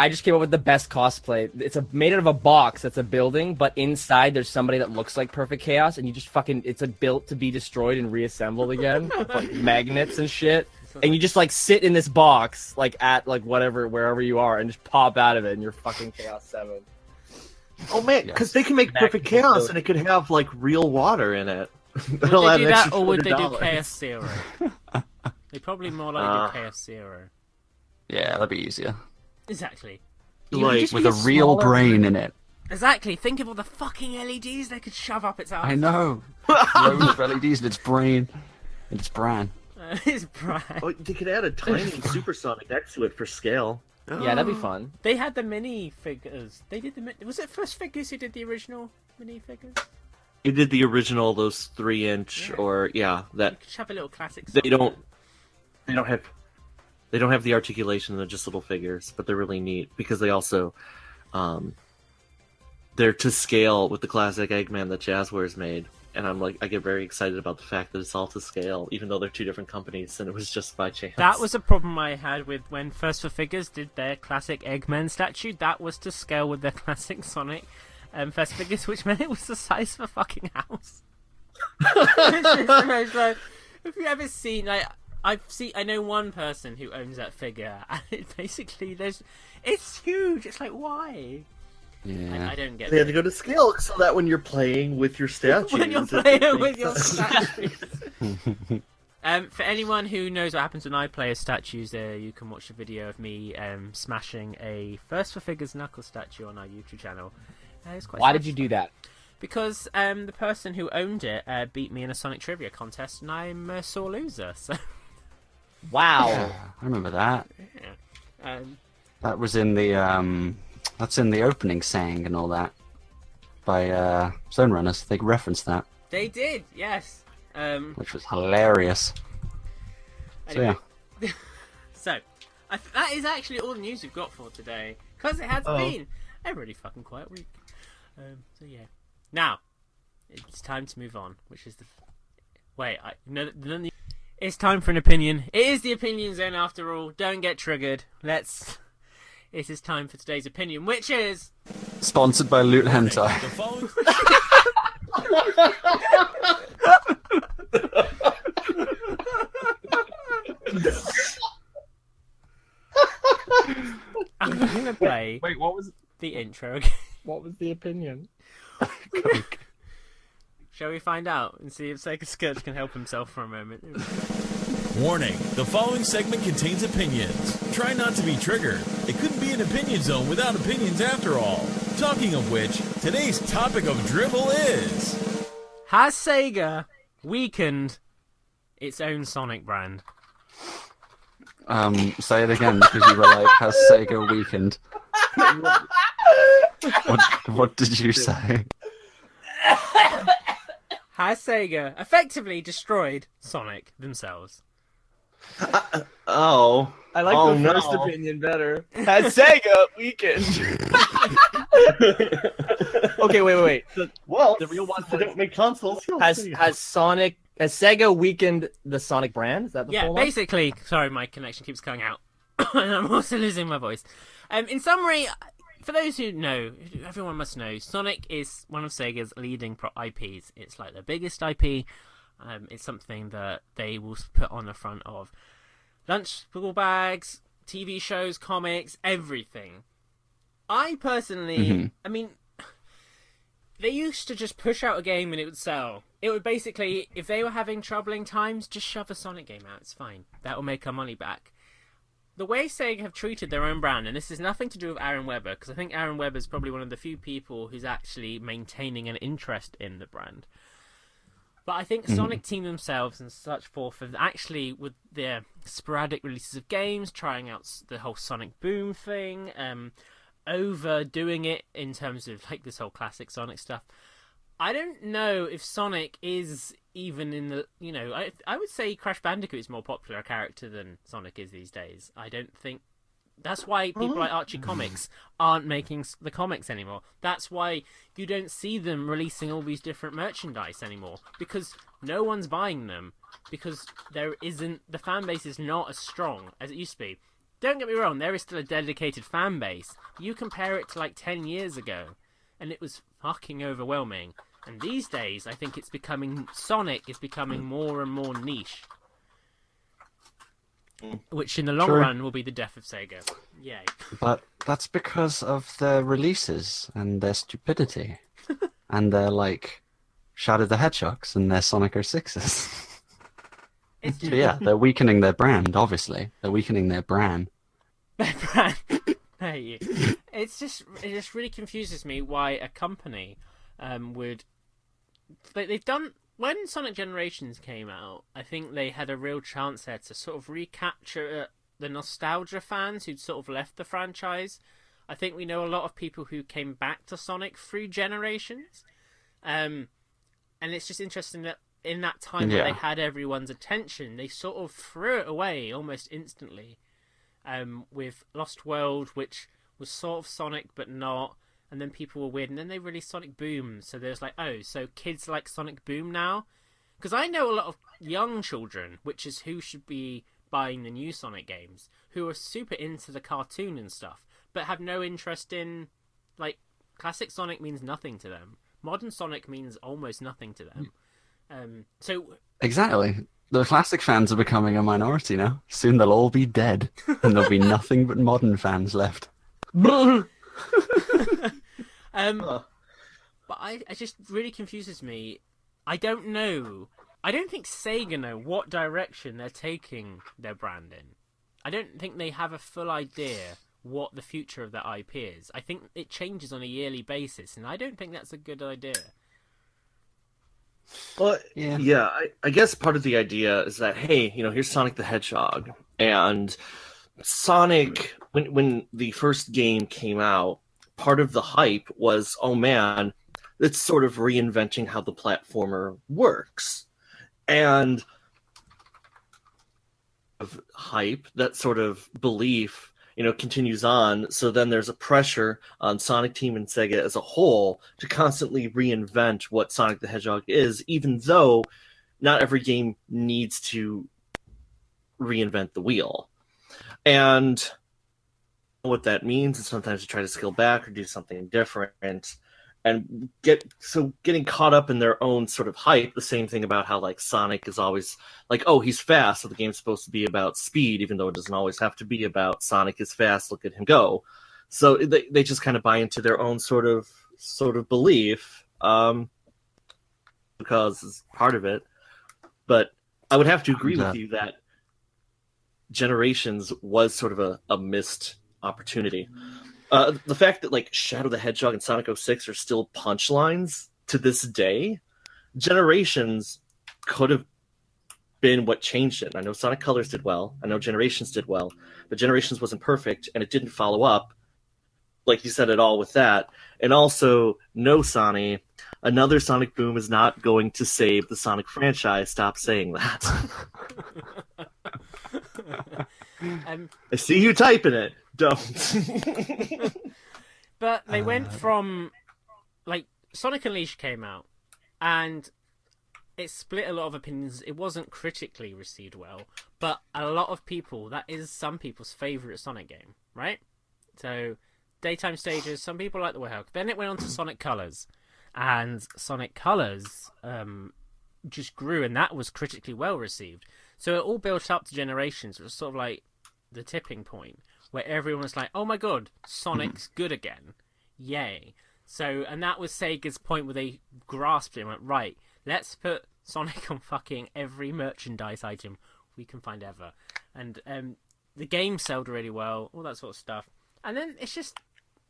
just came up with the best cosplay. It's made out of a box that's a building, but inside there's somebody that looks like Perfect Chaos, and you just it's built to be destroyed and reassembled again, with, like magnets and shit. And you just like sit in this box, like at like wherever you are, and just pop out of it, and you're fucking Chaos 7.
Oh man, because they can make
Back
perfect
to the
chaos
boat.
and it could have like real water in it.
Would they do that, or would they do
$200.
Chaos Zero? They probably more likely do Chaos Zero.
Yeah, that'd be easier.
Exactly.
Like
With a real brain in it.
Exactly. Think of all the fucking LEDs they could shove up its ass.
I know. Loads of LEDs in its brain. In its bran.
It's bright.
oh, they could add a tiny supersonic next to it for scale.
Yeah, that'd be fun.
They had the mini figures. They did was it First Figures who did the original mini figures?
It did the original, those 3-inch,
Yeah.
or
You
that
could have a little classic.
they don't have the articulation. They're just little figures, but they're really neat because they also, they're to scale with the classic Eggman that Jazzwares made. And I get very excited about the fact that it's all to scale, even though they're two different companies, and it was just by chance.
That was a problem I had with when First for Figures did their classic Eggman statue. That was to scale with their classic Sonic First Figures, which meant it was the size of a fucking house. It's like, if you ever seen, like, I know one person who owns that figure, and it basically it's huge. It's like, why?
Yeah.
I don't get
They had
it.
to go to scale so that when you're playing with your statues,
When you're
it
playing
makes
with your
sense.
statues. For anyone who knows what happens when I play as statues, you can watch a video of me smashing a First for Figures Knuckle statue on our YouTube channel. It's quite
Why
sad.
did you do that?
Because the person who owned it beat me in a Sonic Trivia contest, and I'm a sore loser. So
Wow.
Yeah, I remember that.
yeah.
That was in the that's in the opening saying and all that by Zone Runners. They referenced that,
They did, yes.
which was hilarious.
Anyway.
So
So, that is actually all the news we've got for today. Because it has been a really fucking quiet week. So yeah. Now, it's time to move on, which is the... Wait, it's time for an opinion. It is the opinion zone after all. Don't get triggered. It is time for today's opinion, which is...
sponsored by Loot Hentai.
The following
I'm going to play
Wait, what was
the intro again.
the opinion?
Shall we find out and see if Sega Scourge can help himself for a moment?
warning: the following segment contains opinions. Try not to be triggered. It couldn't be an opinion zone without opinions after all. Talking of which, today's topic of drivel is...
Has Sega weakened its own Sonic brand?
Say it again because you were like, has Sega weakened? What did you say?
Has Sega effectively destroyed Sonic themselves?
Oh.
I like
Oh,
the
no.
first opinion better. Has Sega weakened? Okay, wait.
Well,
The real one
they don't make consoles.
Has Sega weakened the Sonic brand? Is that the
Yeah,
full one?
basically. Sorry, my connection keeps cutting out. And I'm also losing my voice. In summary, for those who know, everyone must know, Sonic is one of Sega's leading IPs. It's like their biggest IP. It's something that they will put on the front of lunch school bags, TV shows, comics, everything. I personally, I mean, they used to just push out a game and it would sell. It would basically, if they were having troubling times, just shove a Sonic game out. It's fine. That will make our money back. The way Sega have treated their own brand, and this is nothing to do with Aaron Webber, because I think Aaron Webber is probably one of the few people who's actually maintaining an interest in the brand. But I think Sonic Team themselves and such forth have actually, with their sporadic releases of games, trying out the whole Sonic Boom thing, overdoing it in terms of like this whole classic Sonic stuff. I don't know if Sonic is even in the, you know, I would say Crash Bandicoot is more popular a character than Sonic is these days. I don't think that's why people like Archie Comics aren't making the comics anymore. That's why you don't see them releasing all these different merchandise anymore, because no one's buying them, because the fan base is not as strong as it used to be. Don't get me wrong, there is still a dedicated fan base. You compare it to like 10 years ago, and it was fucking overwhelming. And these days, I think Sonic is becoming more and more niche. Which in the long run will be the death of Sega. Yay.
But that's because of their releases and their stupidity. And their, like, Shadow the Hedgehogs and their Sonic 06s. So yeah, they're weakening their brand, obviously. They're weakening their brand.
Their brand. Hey, it just really confuses me why a company would... They've done... When Sonic Generations came out, I think they had a real chance there to sort of recapture the nostalgia fans who'd sort of left the franchise. I think we know a lot of people who came back to Sonic through Generations. And it's just interesting that in that time where they had everyone's attention, they sort of threw it away almost instantly. With Lost World, which was sort of Sonic but not. And then people were weird, and then they released Sonic Boom, so there's like, oh, so kids like Sonic Boom now? Because I know a lot of young children, which is who should be buying the new Sonic games, who are super into the cartoon and stuff, but have no interest in, like, classic Sonic means nothing to them. Modern Sonic means almost nothing to them.
Exactly. The classic fans are becoming a minority now. Soon they'll all be dead, and there'll be nothing but modern fans left.
But it just really confuses me. I don't know. I don't think Sega know what direction they're taking their brand in. I don't think they have a full idea what the future of their IP is. I think it changes on a yearly basis, and I don't think that's a good idea.
Well, yeah, I guess part of the idea is that, hey, you know, here's Sonic the Hedgehog, and Sonic, when the first game came out, part of the hype was, oh man, it's sort of reinventing how the platformer works. And of hype, that sort of belief, you know, continues on. So then there's a pressure on Sonic Team and Sega as a whole to constantly reinvent what Sonic the Hedgehog is, even though not every game needs to reinvent the wheel. And what that means is sometimes you try to scale back or do something different and getting caught up in their own sort of hype. The same thing about how like Sonic is always like, oh, he's fast, so the game's supposed to be about speed, even though it doesn't always have to be about Sonic is fast, look at him go. So they just kind of buy into their own sort of belief, because it's part of it. But I would have to agree with you that Generations was sort of a missed opportunity. The fact that like Shadow the Hedgehog and Sonic 06 are still punchlines to this day, Generations could have been what changed it. I know Sonic Colors did well, I know Generations did well, but Generations wasn't perfect and it didn't follow up, like you said, at all with that. And also, no, Sonny, another Sonic Boom is not going to save the Sonic franchise. Stop saying that. I see you typing it. Don't.
But they went from, like, Sonic Unleashed came out, and it split a lot of opinions. It wasn't critically received well, but a lot of people, that is some people's favourite Sonic game, right? So, daytime stages, some people like the Hedgehog. Then it went on to Sonic Colors, and Sonic Colors just grew, and that was critically well received. So it all built up to Generations. It was sort of like the tipping point where everyone was like, oh my god, Sonic's good again. Yay. So, and that was Sega's point where they grasped it and went, right, let's put Sonic on fucking every merchandise item we can find ever. And the game sold really well, all that sort of stuff. And then it's just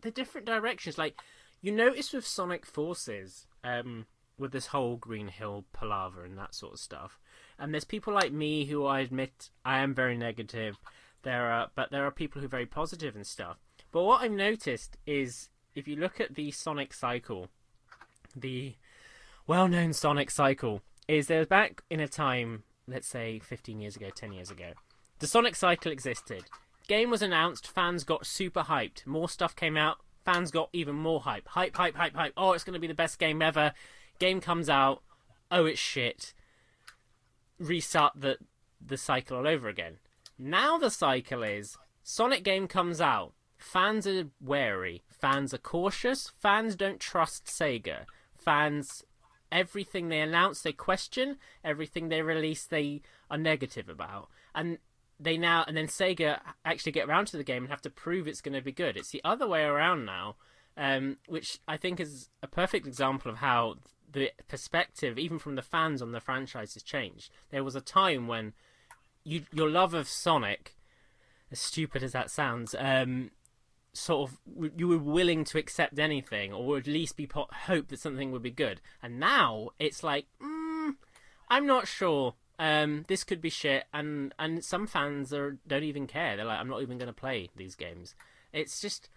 the different directions. Like, you notice with Sonic Forces, with this whole Green Hill palaver and that sort of stuff. And there's people like me who I admit I am very negative. But there are people who are very positive and stuff. But what I've noticed is, if you look at the Sonic cycle, the well-known Sonic cycle, is there was back in a time, let's say 15 years ago, 10 years ago, the Sonic cycle existed. Game was announced, fans got super hyped. More stuff came out, fans got even more hype. Hype. Oh, it's going to be the best game ever. Game comes out, oh, it's shit. Restart the cycle all over again. Now the cycle is, Sonic game comes out, fans are wary, fans are cautious, fans don't trust Sega. Fans, everything they announce they question, everything they release they are negative about. And then Sega actually get around to the game and have to prove it's going to be good. It's the other way around now, which I think is a perfect example of how the perspective, even from the fans on the franchise, has changed. There was a time when your love of Sonic, as stupid as that sounds, sort of, you were willing to accept anything, or at least be hope that something would be good. And now it's like, I'm not sure. This could be shit, and some fans don't even care. They're like, I'm not even going to play these games. It's just,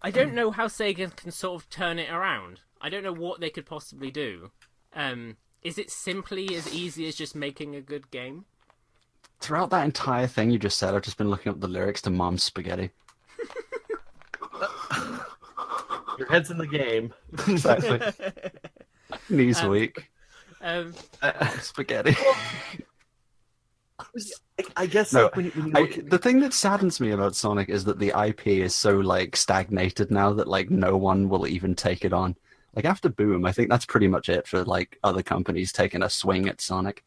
I don't know how Sega can sort of turn it around. I don't know what they could possibly do. Is it simply as easy as just making a good game?
Throughout that entire thing you just said, I've just been looking up the lyrics to Mom's Spaghetti.
Your head's in the game.
Exactly. Knees weak. Spaghetti.
I guess
No,
like, when you look at...
the thing that saddens me about Sonic is that the IP is so like stagnated now that like no one will even take it on. Like after Boom, I think that's pretty much it for like other companies taking a swing at Sonic.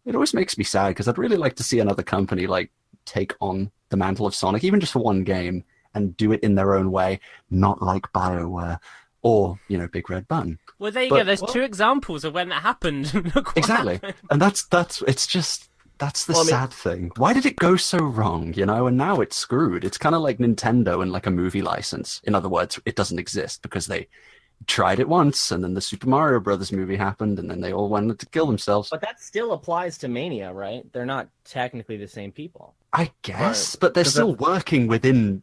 It always makes me sad because I'd really like to see another company like take on the mantle of Sonic, even just for one game, and do it in their own way, not like BioWare or, Big Red Button.
Well, there you go. There's two examples of when that happened. Look what
Exactly.
happened.
And that's the sad thing. Why did it go so wrong, And now it's screwed. It's kind of like Nintendo and like a movie license. In other words, it doesn't exist because they tried it once, and then the Super Mario Brothers movie happened, and then they all wanted to kill themselves.
But that still applies to Mania, right? They're not technically the same people.
I guess,
Right.
but they're still working within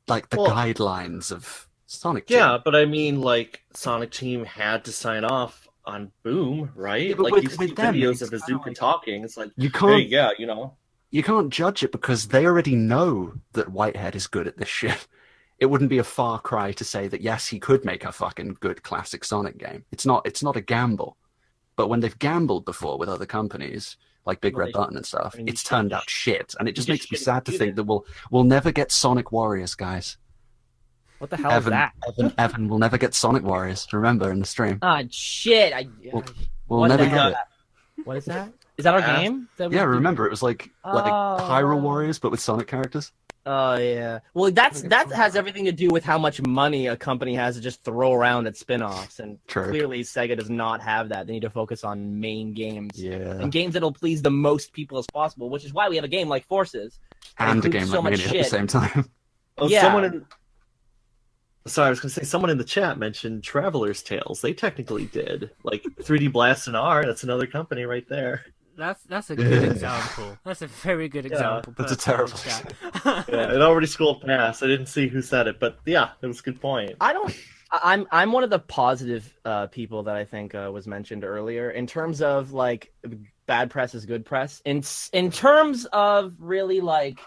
like the guidelines of Sonic Team.
Yeah, but I mean, like, Sonic Team had to sign off on Boom, right?
Yeah, but
like,
with
you see
them,
videos
it's
of Izuka talking, it's like,
You can't,
hey, yeah,
you can't judge it because they already know that Whitehead is good at this shit. It wouldn't be a far cry to say that yes, he could make a fucking good classic Sonic game. It's not a gamble. But when they've gambled before with other companies, like Big Red Button and stuff, it's turned out shit. And it just makes me sad to think that we'll never get Sonic Warriors, guys.
What the hell is that?
Evan will never get Sonic Warriors. Remember in the stream.
Ah, shit.
We'll
What
never
the hell
get
is that? What is that? Is that our game?
Yeah, remember it was like Hyrule Warriors, but with Sonic characters.
Oh yeah. Well, that has everything to do with how much money a company has to just throw around at spin-offs, and clearly Sega does not have that. They need to focus on main games, and games that'll please the most people as possible. Which is why we have a game like Forces
and a game like Mania at the same time.
Well,
yeah.
Sorry, I was going to say, someone in the chat mentioned Traveler's Tales. They technically did. Like, 3D Blast and R, that's another company right there.
That's a good example. That's a very good example.
That's a terrible
Yeah, it already scrolled past. I didn't see who said it, but yeah, it was a good point.
I'm one of the positive people that I think was mentioned earlier in terms of like bad press is good press. In terms of really like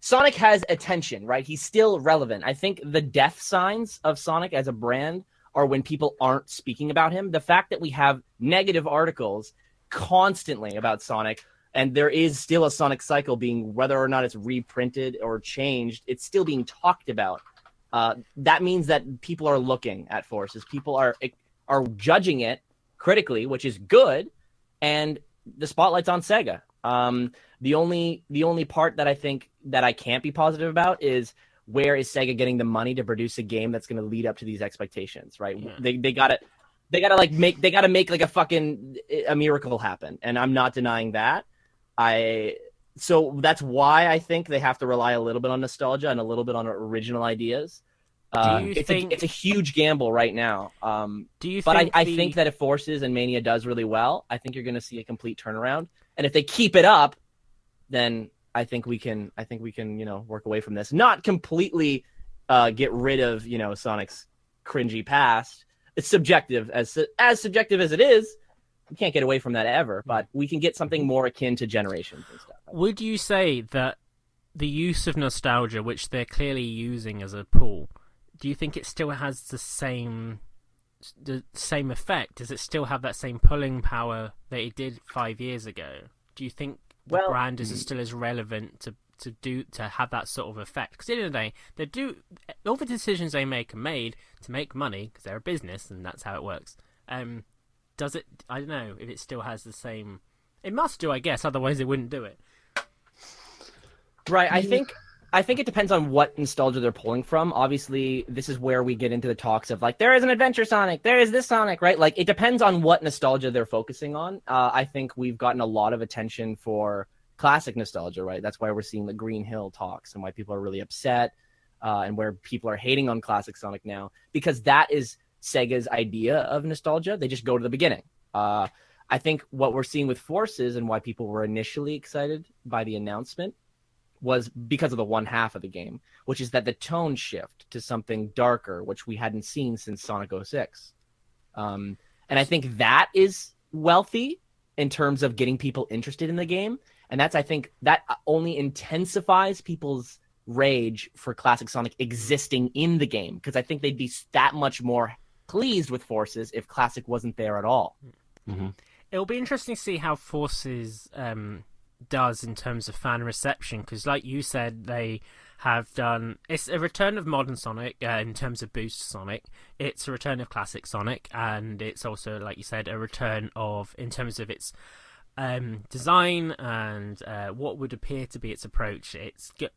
Sonic has attention, right? He's still relevant. I think the death signs of Sonic as a brand are when people aren't speaking about him. The fact that we have negative articles constantly about Sonic, and there is still a Sonic cycle being, whether or not it's reprinted or changed, it's still being talked about. That means that people are looking at Forces. People are judging it critically, which is good, and the spotlight's on Sega. The only part that I think that I can't be positive about is, where is Sega getting the money to produce a game that's going to lead up to these expectations, right? Yeah. They gotta make like a miracle happen, and I'm not denying that. So that's why I think they have to rely a little bit on nostalgia and a little bit on original ideas.
you
it's
think-
it's a huge gamble right now.
Do you
But
think
I think that if Forces and Mania does really well, I think you're going to see a complete turnaround. And if they keep it up, then I think we can work away from this. Not completely get rid of Sonic's cringy past. It's subjective as subjective as it is. We can't get away from that ever, but we can get something more akin to Generations and stuff.
Would you say that the use of nostalgia, which they're clearly using as a pool, do you think it still has the same effect? Does it still have that same pulling power that it did 5 years ago? Do you think the brand is still as relevant to have that sort of effect? Because at the end of the day, they do all the decisions they make are made to make money because they're a business and that's how it works. Does it? I don't know if it still has the same. It must do, I guess. Otherwise, they wouldn't do it.
Right. I think it depends on what nostalgia they're pulling from. Obviously, this is where we get into the talks of like, there is an Adventure Sonic, there is this Sonic, right? Like, it depends on what nostalgia they're focusing on. I think we've gotten a lot of attention for classic nostalgia, right? That's why we're seeing the Green Hill talks and why people are really upset and where people are hating on classic Sonic now, because that is Sega's idea of nostalgia. They just go to the beginning. I think what we're seeing with Forces and why people were initially excited by the announcement was because of the one half of the game, which is that the tone shift to something darker, which we hadn't seen since Sonic 06. And I think that is wealthy in terms of getting people interested in the game. And that's, I think, that only intensifies people's rage for classic Sonic existing in the game, because I think they'd be that much more pleased with Forces if classic wasn't there at all.
Mm-hmm.
It'll be interesting to see how Forces does in terms of fan reception, because like you said, they have done, it's a return of modern Sonic in terms of Boost Sonic, it's a return of classic Sonic, and it's also, like you said, a return of, in terms of its design and what would appear to be its approach.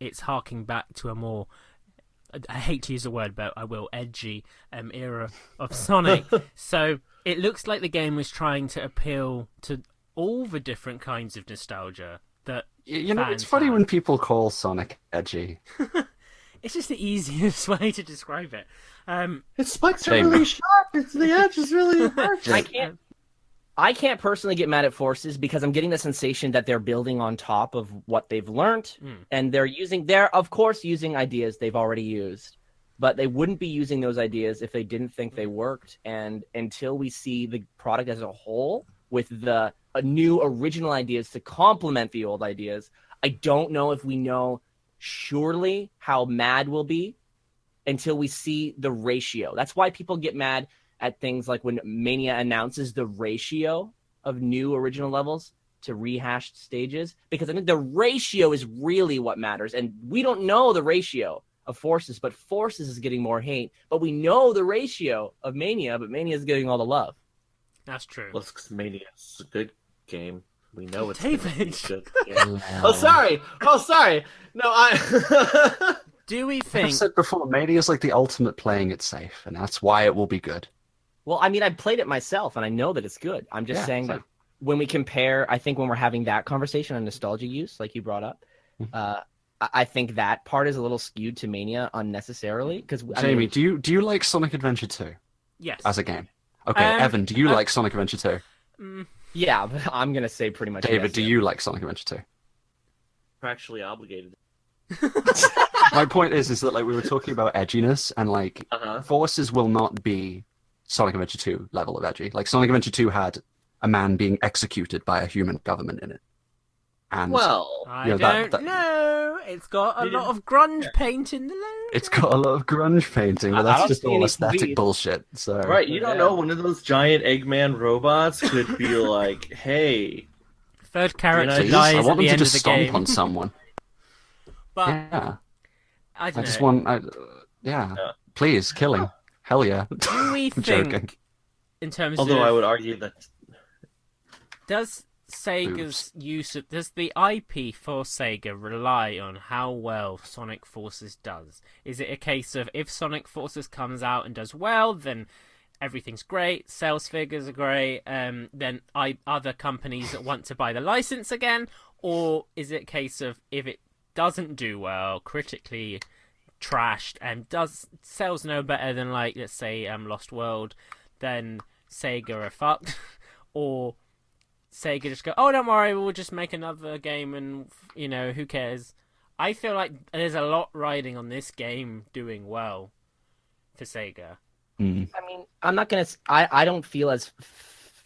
It's harking back to a more, I hate to use the word, but I will, edgy era of Sonic. So it looks like the game was trying to appeal to all the different kinds of nostalgia that
it's funny when people call Sonic edgy.
It's just the easiest way to describe it.
Its spikes are
Shame.
really sharp. The edge is really harsh.
I can't personally get mad at Forces because I'm getting the sensation that they're building on top of what they've learned, and they're of course using ideas they've already used, but they wouldn't be using those ideas if they didn't think they worked. And until we see the product as a whole with the new original ideas to complement the old ideas, I don't know if we know surely how mad we'll be until we see the ratio. That's why people get mad at things like when Mania announces the ratio of new original levels to rehashed stages, because I think the ratio is really what matters. And we don't know the ratio of Forces, but Forces is getting more hate. But we know the ratio of Mania, but Mania is getting all the love.
That's true.
Well, it's 'cause Mania's a good game. We know it's
David.
gonna be a good game. Oh, sorry. No, I...
Do we
I've
think...
said before, Mania is like the ultimate playing it safe, and that's why it will be good.
Well, I mean, I played it myself, and I know that it's good. I'm just saying that when we compare, I think when we're having that conversation on nostalgia use, like you brought up, I think that part is a little skewed to Mania unnecessarily. Because
Jamie, do you like Sonic Adventure 2
Yes.
as a game? Okay, Evan, do you like Sonic Adventure 2?
Yeah, but I'm gonna say pretty much.
David,
yes,
do
yeah.
you like Sonic Adventure 2?
We're actually obligated.
My point is that like we were talking about edginess, and like Forces will not be Sonic Adventure 2 level of edgy. Like Sonic Adventure 2 had a man being executed by a human government in it. And
Well,
I
you know,
don't know. It's got a lot of grunge paint in the logo.
it's got a lot of grunge painting, but
I
that's
don't
just
see
all
any
aesthetic
tweets.
bullshit. So
right, you don't know, one of those giant Eggman robots could be like, hey,
Third character
Please,
dies
I
at
want
the
them to
end of
just
the
stomp
game.
on someone.
But
Yeah,
I
I
don't
just
know.
want. Please kill him. Hell yeah.
Do we
I'm
think,
joking.
in terms
although
of...
I would argue that
Does Sega's use of... Does the IP for Sega rely on how well Sonic Forces does? Is it a case of if Sonic Forces comes out and does well, then everything's great, sales figures are great, then other companies that want to buy the license again? Or is it a case of if it doesn't do well critically, trashed and does sells no better than, like, let's say Lost World, then Sega are fucked, or Sega just go, oh, don't worry, we'll just make another game and, you know, who cares? I feel like there's a lot riding on this game doing well for Sega.
Mm.
I mean, I'm not gonna. I don't feel as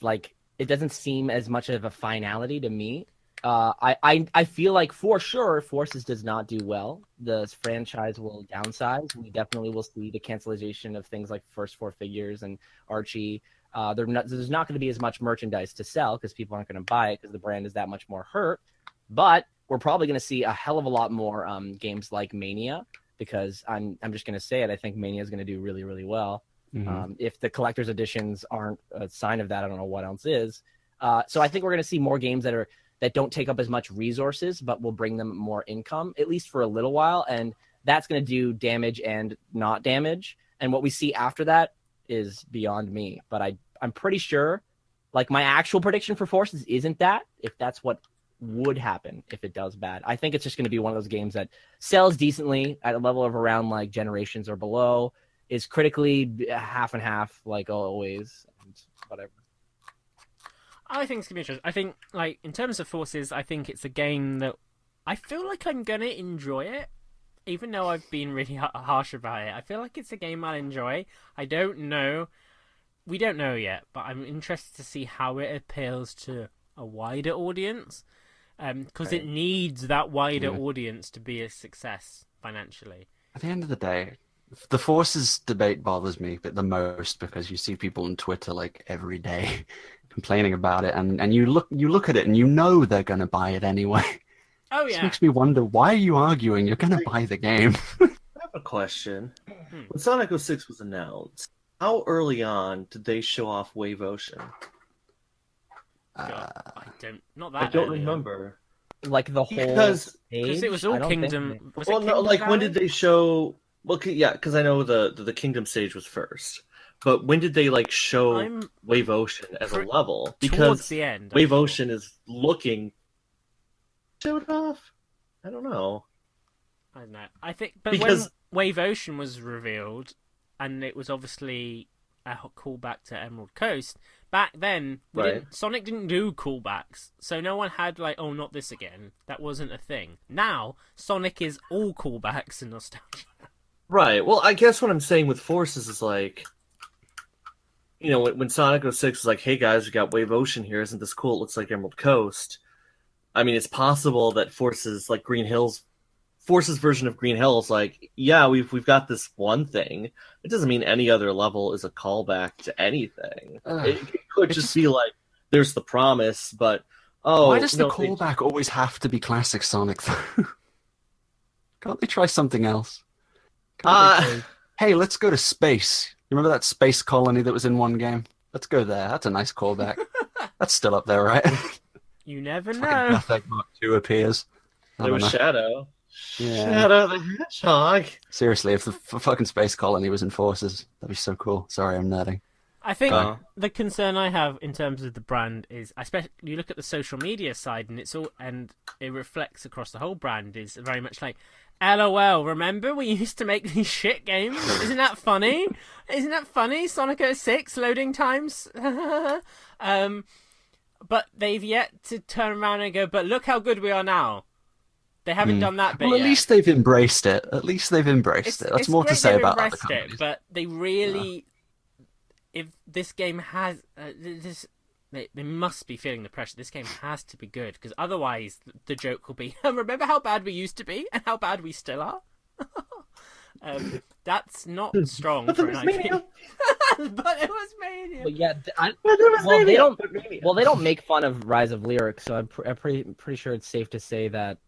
like it doesn't seem as much of a finality to me. I feel like for sure Forces does not do well. The franchise will downsize. We definitely will see the cancellation of things like First Four Figures and Archie. There's not going to be as much merchandise to sell because people aren't going to buy it because the brand is that much more hurt. But we're probably going to see a hell of a lot more games like Mania, because I'm just going to say it. I think Mania is going to do really, really well.
Mm-hmm.
If the collector's editions aren't a sign of that, I don't know what else is. So I think we're going to see more games that don't take up as much resources, but will bring them more income, at least for a little while. And that's going to do damage and not damage. And what we see after that is beyond me. But I'm pretty sure, like, my actual prediction for Forces isn't that, if that's what would happen if it does bad. I think it's just going to be one of those games that sells decently at a level of around like Generations or below, is critically half and half, like always, and whatever.
I think it's going to be interesting. I think, like, in terms of Forces, I think it's a game that I feel like I'm going to enjoy it, even though I've been really harsh about it. I feel like it's a game I'll enjoy. I don't know. We don't know yet, but I'm interested to see how it appeals to a wider audience, because it needs that wider audience to be a success financially.
At the end of the day, the Forces debate bothers me the most because you see people on Twitter like every day complaining about it, and you look at it and you know they're going to buy it anyway.
Oh
It
yeah.
makes me wonder, why are you arguing? You're going to buy the game.
I have a question. When Sonic 06 was announced, how early on did they show off Wave Ocean?
God, not that
I don't
early on.
remember.
Like the whole
Because
Because it was all Kingdom. Was it
Well, no,
Kingdom
like when
Valley?
did they show? Well, yeah, because I know the Kingdom stage was first, but when did they like show
I'm
Wave Ocean as a
Pre-
level?
towards
Because
the end?
Wave Ocean is looking showed off. I don't know.
I don't know. I think, but
Because-
when Wave Ocean was revealed, and it was obviously a callback to Emerald Coast. Back then,
Right.
Sonic didn't do callbacks, so no one had like, oh, not this again. That wasn't a thing. Now, Sonic is all callbacks and nostalgia.
Right. Well, I guess what I'm saying with Forces is like, you know, when Sonic 06 was like, hey guys, we got Wave Ocean here. Isn't this cool? It looks like Emerald Coast. I mean, it's possible that Forces, like Forces version of Green Hills, like, yeah, we've got this one thing. It doesn't mean any other level is a callback to anything. It could just be like, there's the promise, but
Why does the
no,
callback always have to be classic Sonic, though? Can't they try something else? Can't they say, hey, let's go to space. You remember that space colony that was in one game? Let's go there. That's a nice callback. That's still up there, right?
You never
Fucking
know.
Death Egg Mark 2 appears. I
there
don't
was
know.
Shadow.
Yeah.
Shadow the Hedgehog.
Seriously, if the fucking space colony was in Forces, that'd be so cool. Sorry, I'm nerding.
I think
Uh.
the concern I have in terms of the brand is, especially you look at the social media side, and it reflects across the whole brand, is very much like, LOL, remember we used to make these shit games? Isn't that funny? Isn't that funny? Sonic 06 loading times. But they've yet to turn around and go, but look how good we are now. They haven't done that bit
Well, at
yet.
least they've embraced it. At least they've embraced it. That's
it's
more to
great
say
they've
about other
embraced
companies.
it, but they really, if this game has they must be feeling the pressure. This game has to be good, because otherwise the joke will be, remember how bad we used to be and how bad we still are. That's not strong for an IP. But it was Mania.
But yeah,
Mania.
they don't make fun of Rise of Lyric, so I'm pretty sure it's safe to say that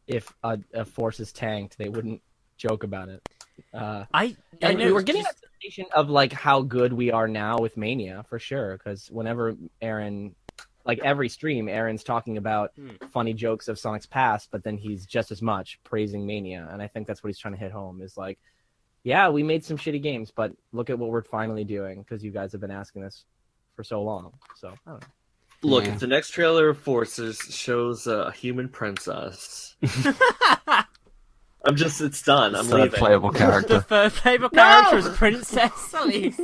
if a force is tanked, they wouldn't joke about it.
I
And
know
we were
it's
getting
just-
a sensation of like how good we are now with Mania for sure, because whenever Aaron, like every stream, Aaron's talking about funny jokes of Sonic's past, but then he's just as much praising Mania, and I think that's what he's trying to hit home is like, yeah, we made some shitty games, but look at what we're finally doing because you guys have been asking this for so long. So I don't know.
Look,
Yeah.
if the next trailer of Forces shows a human princess, it's done. I'm
Third
leaving.
playable
The
character.
third playable character is Princess Elise.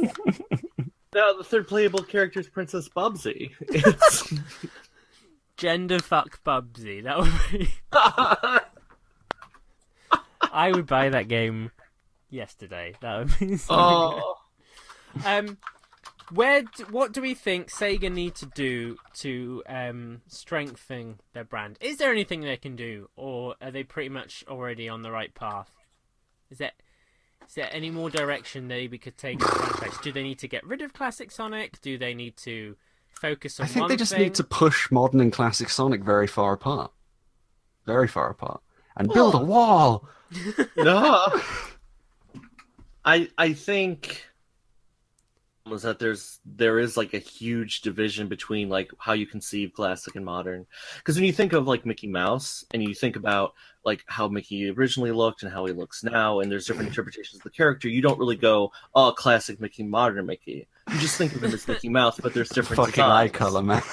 No, the third playable character is Princess Bubsy. It's...
Gender fuck Bubsy. That would be. I would buy that game yesterday. That would be so
Oh.
good. What do we think Sega need to do to strengthen their brand? Is there anything they can do, or are they pretty much already on the right path? Is there any more direction they could take in the franchise? Do they need to get rid of Classic Sonic? Do they need to focus on
I think
one
they just
thing?
need to push modern and classic Sonic very far apart. Very far apart. And build a wall!
No. I think was that there is like a huge division between like how you conceive classic and modern. Because when you think of like Mickey Mouse and you think about like how Mickey originally looked and how he looks now, and there's different interpretations of the character, you don't really go, oh, classic Mickey, modern Mickey. You just think of him as Mickey Mouse, but there's different
Fucking eye
designs.
color, man.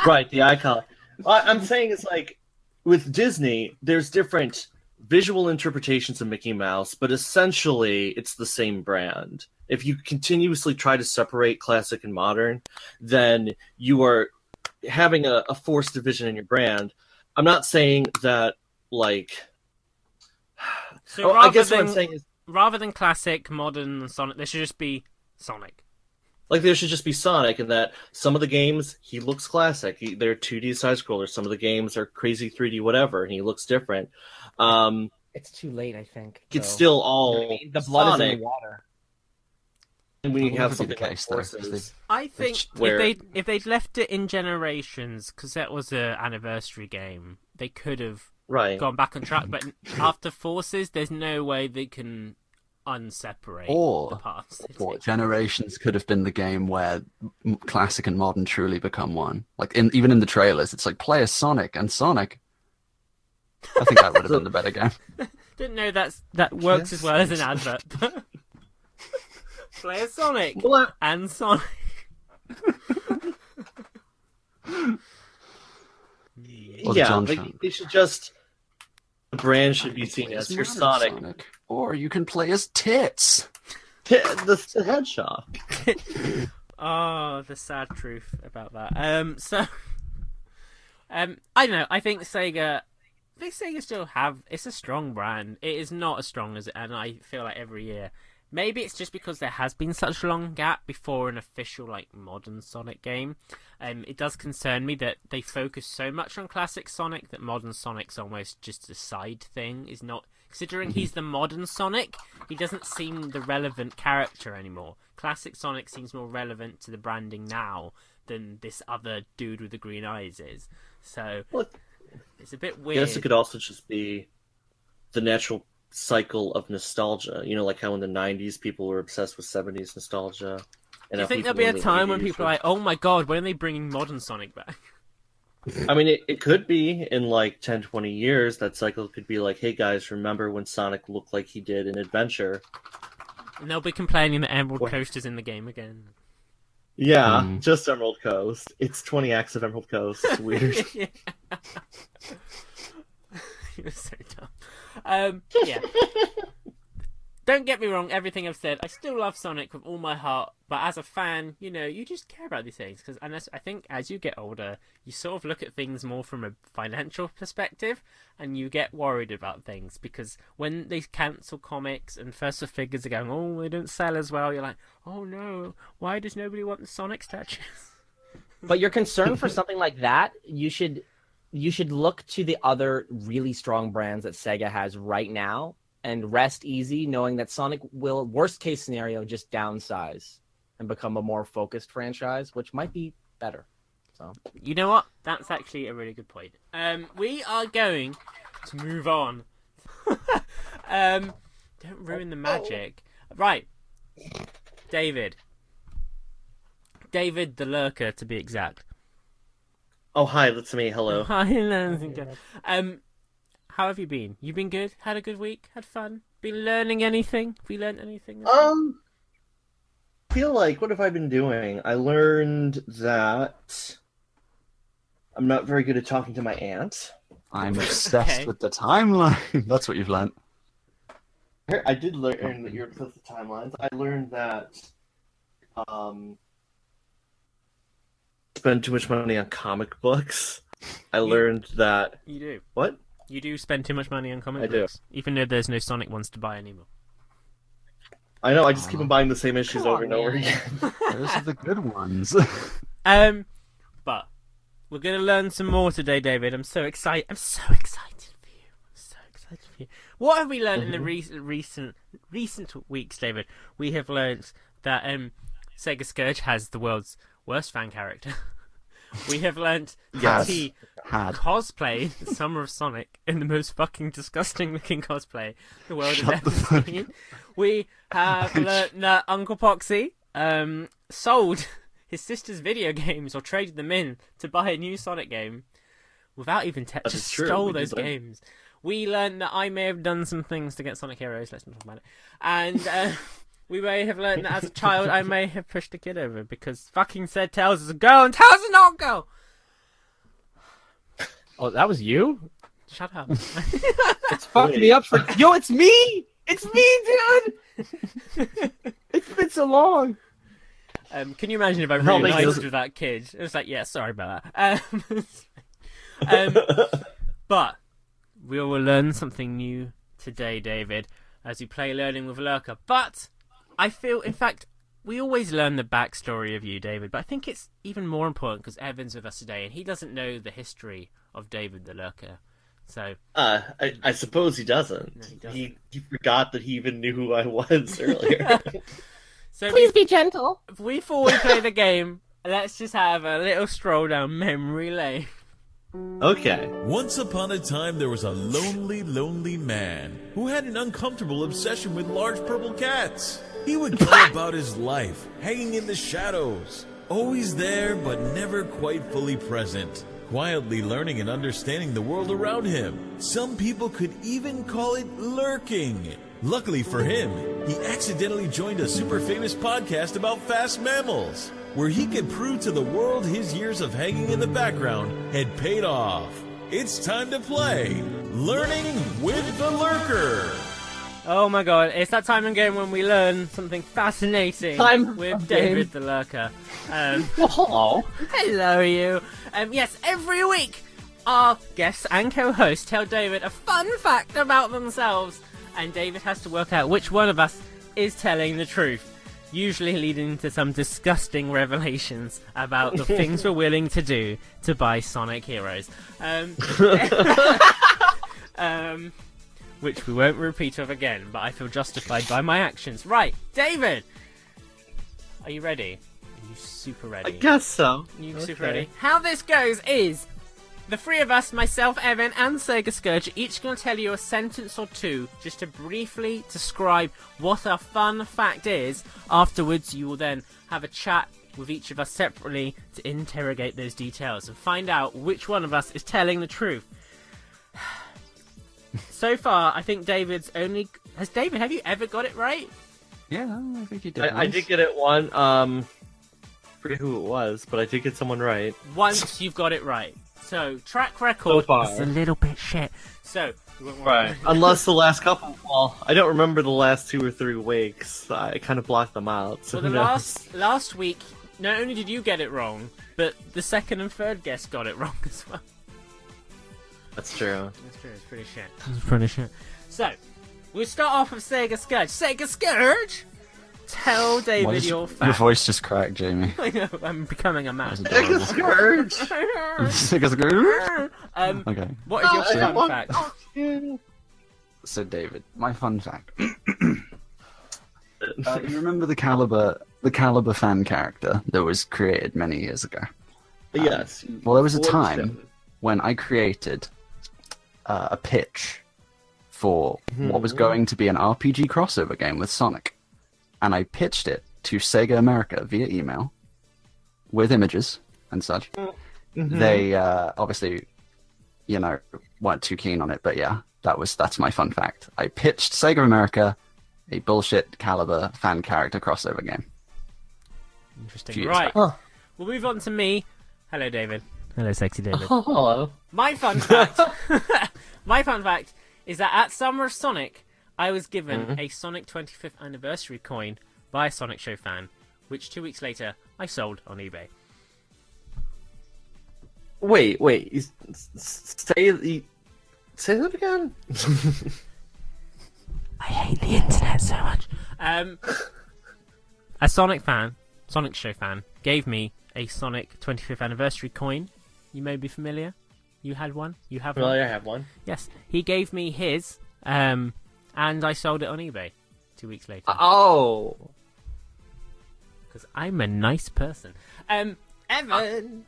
Right, the eye color. I'm saying it's like with Disney, there's different visual interpretations of Mickey Mouse, but essentially it's the same brand. If you continuously try to separate classic and modern, then you are having a forced division in your brand. I'm not saying that, like...
So
I guess what I'm saying is...
rather than classic, modern, Sonic, there should just be Sonic.
Like, there should just be Sonic, and that some of the games, he looks classic. They're 2D side-scrollers. Some of the games are crazy 3D whatever, and he looks different.
It's too late, I think.
It's
though.
still all
You know what I mean? The blood is
Sonic.
in the water.
And when you
That
have
would be
something
the
like
case, though, 'cause
Forces...
I think
where-
if they'd left it in Generations, because that was an anniversary game, they could have
Right.
gone back on track. But after Forces, there's no way they can unseparate
Or-
the paths.
Or Generations could have been the game where classic and modern truly become one. Like even in the trailers, it's like play as Sonic and Sonic. I think that would have been the better game.
Didn't know that works as well as an advert. Play as Sonic
Well,
and Sonic.
Or
yeah,
John
like,
Chan.
they should just... The brand should be seen as your Sonic.
Or you can play as Tits.
The Hedgehog.
Oh, the sad truth about that. I don't know. I think Sega still have. It's a strong brand. It is not as strong as, and I feel like every year. Maybe it's just because there has been such a long gap before an official like modern Sonic game. It does concern me that they focus so much on classic Sonic that modern Sonic's almost just a side thing. Is not considering he's the modern Sonic. He doesn't seem the relevant character anymore. Classic Sonic seems more relevant to the branding now than this other dude with the green eyes is. So
Look,
it's a bit
I
weird.
guess it could also just be the natural cycle of nostalgia. You know, like how in the 90s people were obsessed with 70s nostalgia.
Do you think there'll be a time when people are like, oh my god, when are they bringing modern Sonic back?
I mean, it could be in like 10, 20 years. That cycle could be like, hey guys, remember when Sonic looked like he did in Adventure?
And they'll be complaining that Emerald Coast is in the game again.
Yeah, just Emerald Coast. It's 20 acts of Emerald Coast. It's weird.
Yeah. You're so dumb. Yeah. Don't get me wrong, everything I've said, I still love Sonic with all my heart, but as a fan, you know, you just care about these things. Because I think as you get older, you sort of look at things more from a financial perspective, and you get worried about things. Because when they cancel comics and first the figures are going, oh, they don't sell as well, you're like, oh no, why does nobody want the Sonic statues?
But you're concerned for something like that, you should look to the other really strong brands that Sega has right now and rest easy knowing that Sonic will, worst case scenario, just downsize and become a more focused franchise, which might be better. So
You know what? That's actually a really good point. We are going to move on. Don't ruin the magic. Right. David the Lurker, to be exact.
Oh, hi, that's me. Hello.
Hi, how have you been? You been good? Had a good week? Had fun? Been learning anything? Have you learned anything?
I feel like, what have I been doing? I learned that I'm not very good at talking to my aunt.
I'm obsessed
Okay.
with the timeline. That's what you've learnt.
I did learn that you're obsessed with timelines. I learned that spend too much money on comic books. I learned that
You do.
what?
You do spend too much money on comic
I do.
books, even though there's no Sonic ones to buy anymore.
I know. I just keep on buying the same issues
Come
over
on,
and over
man.
again.
Those are the good ones.
But we're gonna learn some more today, David. I'm so excited. I'm so excited for you. I'm so excited for you. What have we learned in the recent weeks, David? We have learned that Sega Scourge has the world's worst fan character. We have learnt that
Yes.
he
Had.
cosplayed Summer of Sonic in the most fucking disgusting looking cosplay the world
Shut
has
the
ever
fuck
seen. We have learnt that Uncle Poxy sold his sister's video games or traded them in to buy a new Sonic game without even
That
just
is true,
stole
we did
those
that.
games. We learned that I may have done some things to get Sonic Heroes. Let's not talk about it. And we may have learned that as a child I may have pushed a kid over because fucking said Tails is a girl and Tails is not a girl.
Oh, that was you?
Shut up.
It's fucked me up for. Yo, it's me! It's me, dude! It's been so long.
Can you imagine if I
I'll make
realised
it-
with that kid? It was like, yeah, sorry about that. But we will learn something new today, David, as we play Learning with Lurker. But I feel, in fact, we always learn the backstory of you, David, but I think it's even more important because Evan's with us today and he doesn't know the history of David the Lurker. So,
I suppose he doesn't.
No, he doesn't.
He forgot that he even knew who I was earlier.
so
Please be gentle.
before we play the game, let's just have a little stroll down memory lane.
Okay.
Once upon a time, there was a lonely, lonely man who had an uncomfortable obsession with large purple cats. He would go about his life, hanging in the shadows, always there but never quite fully present, quietly learning and understanding the world around him. Some people could even call it lurking. Luckily for him, he accidentally joined a super famous podcast about fast mammals, where he could prove to the world his years of hanging in the background had paid off. It's time to play Learning with the Lurker.
Oh my god, it's that time again when we learn something fascinating
Time
with
of
David
game.
the Lurker.
Well, hello.
Hello, you. Yes, every week our guests and co-hosts tell David a fun fact about themselves, and David has to work out which one of us is telling the truth, usually leading to some disgusting revelations about the things we're willing to do to buy Sonic Heroes. Which we won't repeat of again, but I feel justified by my actions. Right, David! Are you ready? Are you super
I
ready?
guess so.
You
Okay.
super ready? How this goes is the three of us, myself, Evan, and Sega Scourge, are each going to tell you a sentence or two just to briefly describe what our fun fact is. Afterwards, you will then have a chat with each of us separately to interrogate those details and find out which one of us is telling the truth. So far, I think David's only... have you ever got it right?
Yeah, I think you did.
I did get it one. Forget who it was, but I did get someone right.
Once you've got it right. So, track
So
record
far.
is a little bit shit. So, we won't worry.
Right. Unless the last couple. Well, I don't remember the last 2 or 3 weeks. I kind of blocked them out. So
Well, the
who knows?
last week, not only did you get it wrong, but the second and third guest got it wrong as well.
That's true.
That's true. It's pretty shit. It's pretty shit. So, we'll start off with Sega Scourge. Sega Scourge, tell David your
Your
fact.
voice just cracked, Jamie.
I know. I'm becoming a
That was
man.
adorable.
Scourge.
Sega Scourge. Okay.
What is your fun fact?
So, David, my fun fact. You remember the Caliber fan character that was created many years ago?
Yes.
Well, there was a
Forged
time
it.
when I created a pitch for what was going to be an RPG crossover game with Sonic, and I pitched it to Sega America via email with images and such. They obviously, weren't too keen on it, but yeah, that's my fun fact. I pitched Sega America a bullshit Caliber fan character crossover game.
Interesting.
Jeez.
Right.
Huh.
We'll move on to me. Hello, David. Hello, sexy David.
Oh, hello.
My fun fact. My fun fact is that at Summer of Sonic, I was given a Sonic 25th anniversary coin by a Sonic Show fan, which 2 weeks later I sold on eBay.
Wait. Say that again?
I hate the internet so much. A Sonic Show fan, gave me a Sonic 25th anniversary coin. You may be familiar. You had one? You have one?
Well, I have one.
Yes. He gave me his, and I sold it on eBay 2 weeks later.
Oh.
Because I'm a nice person. Evan!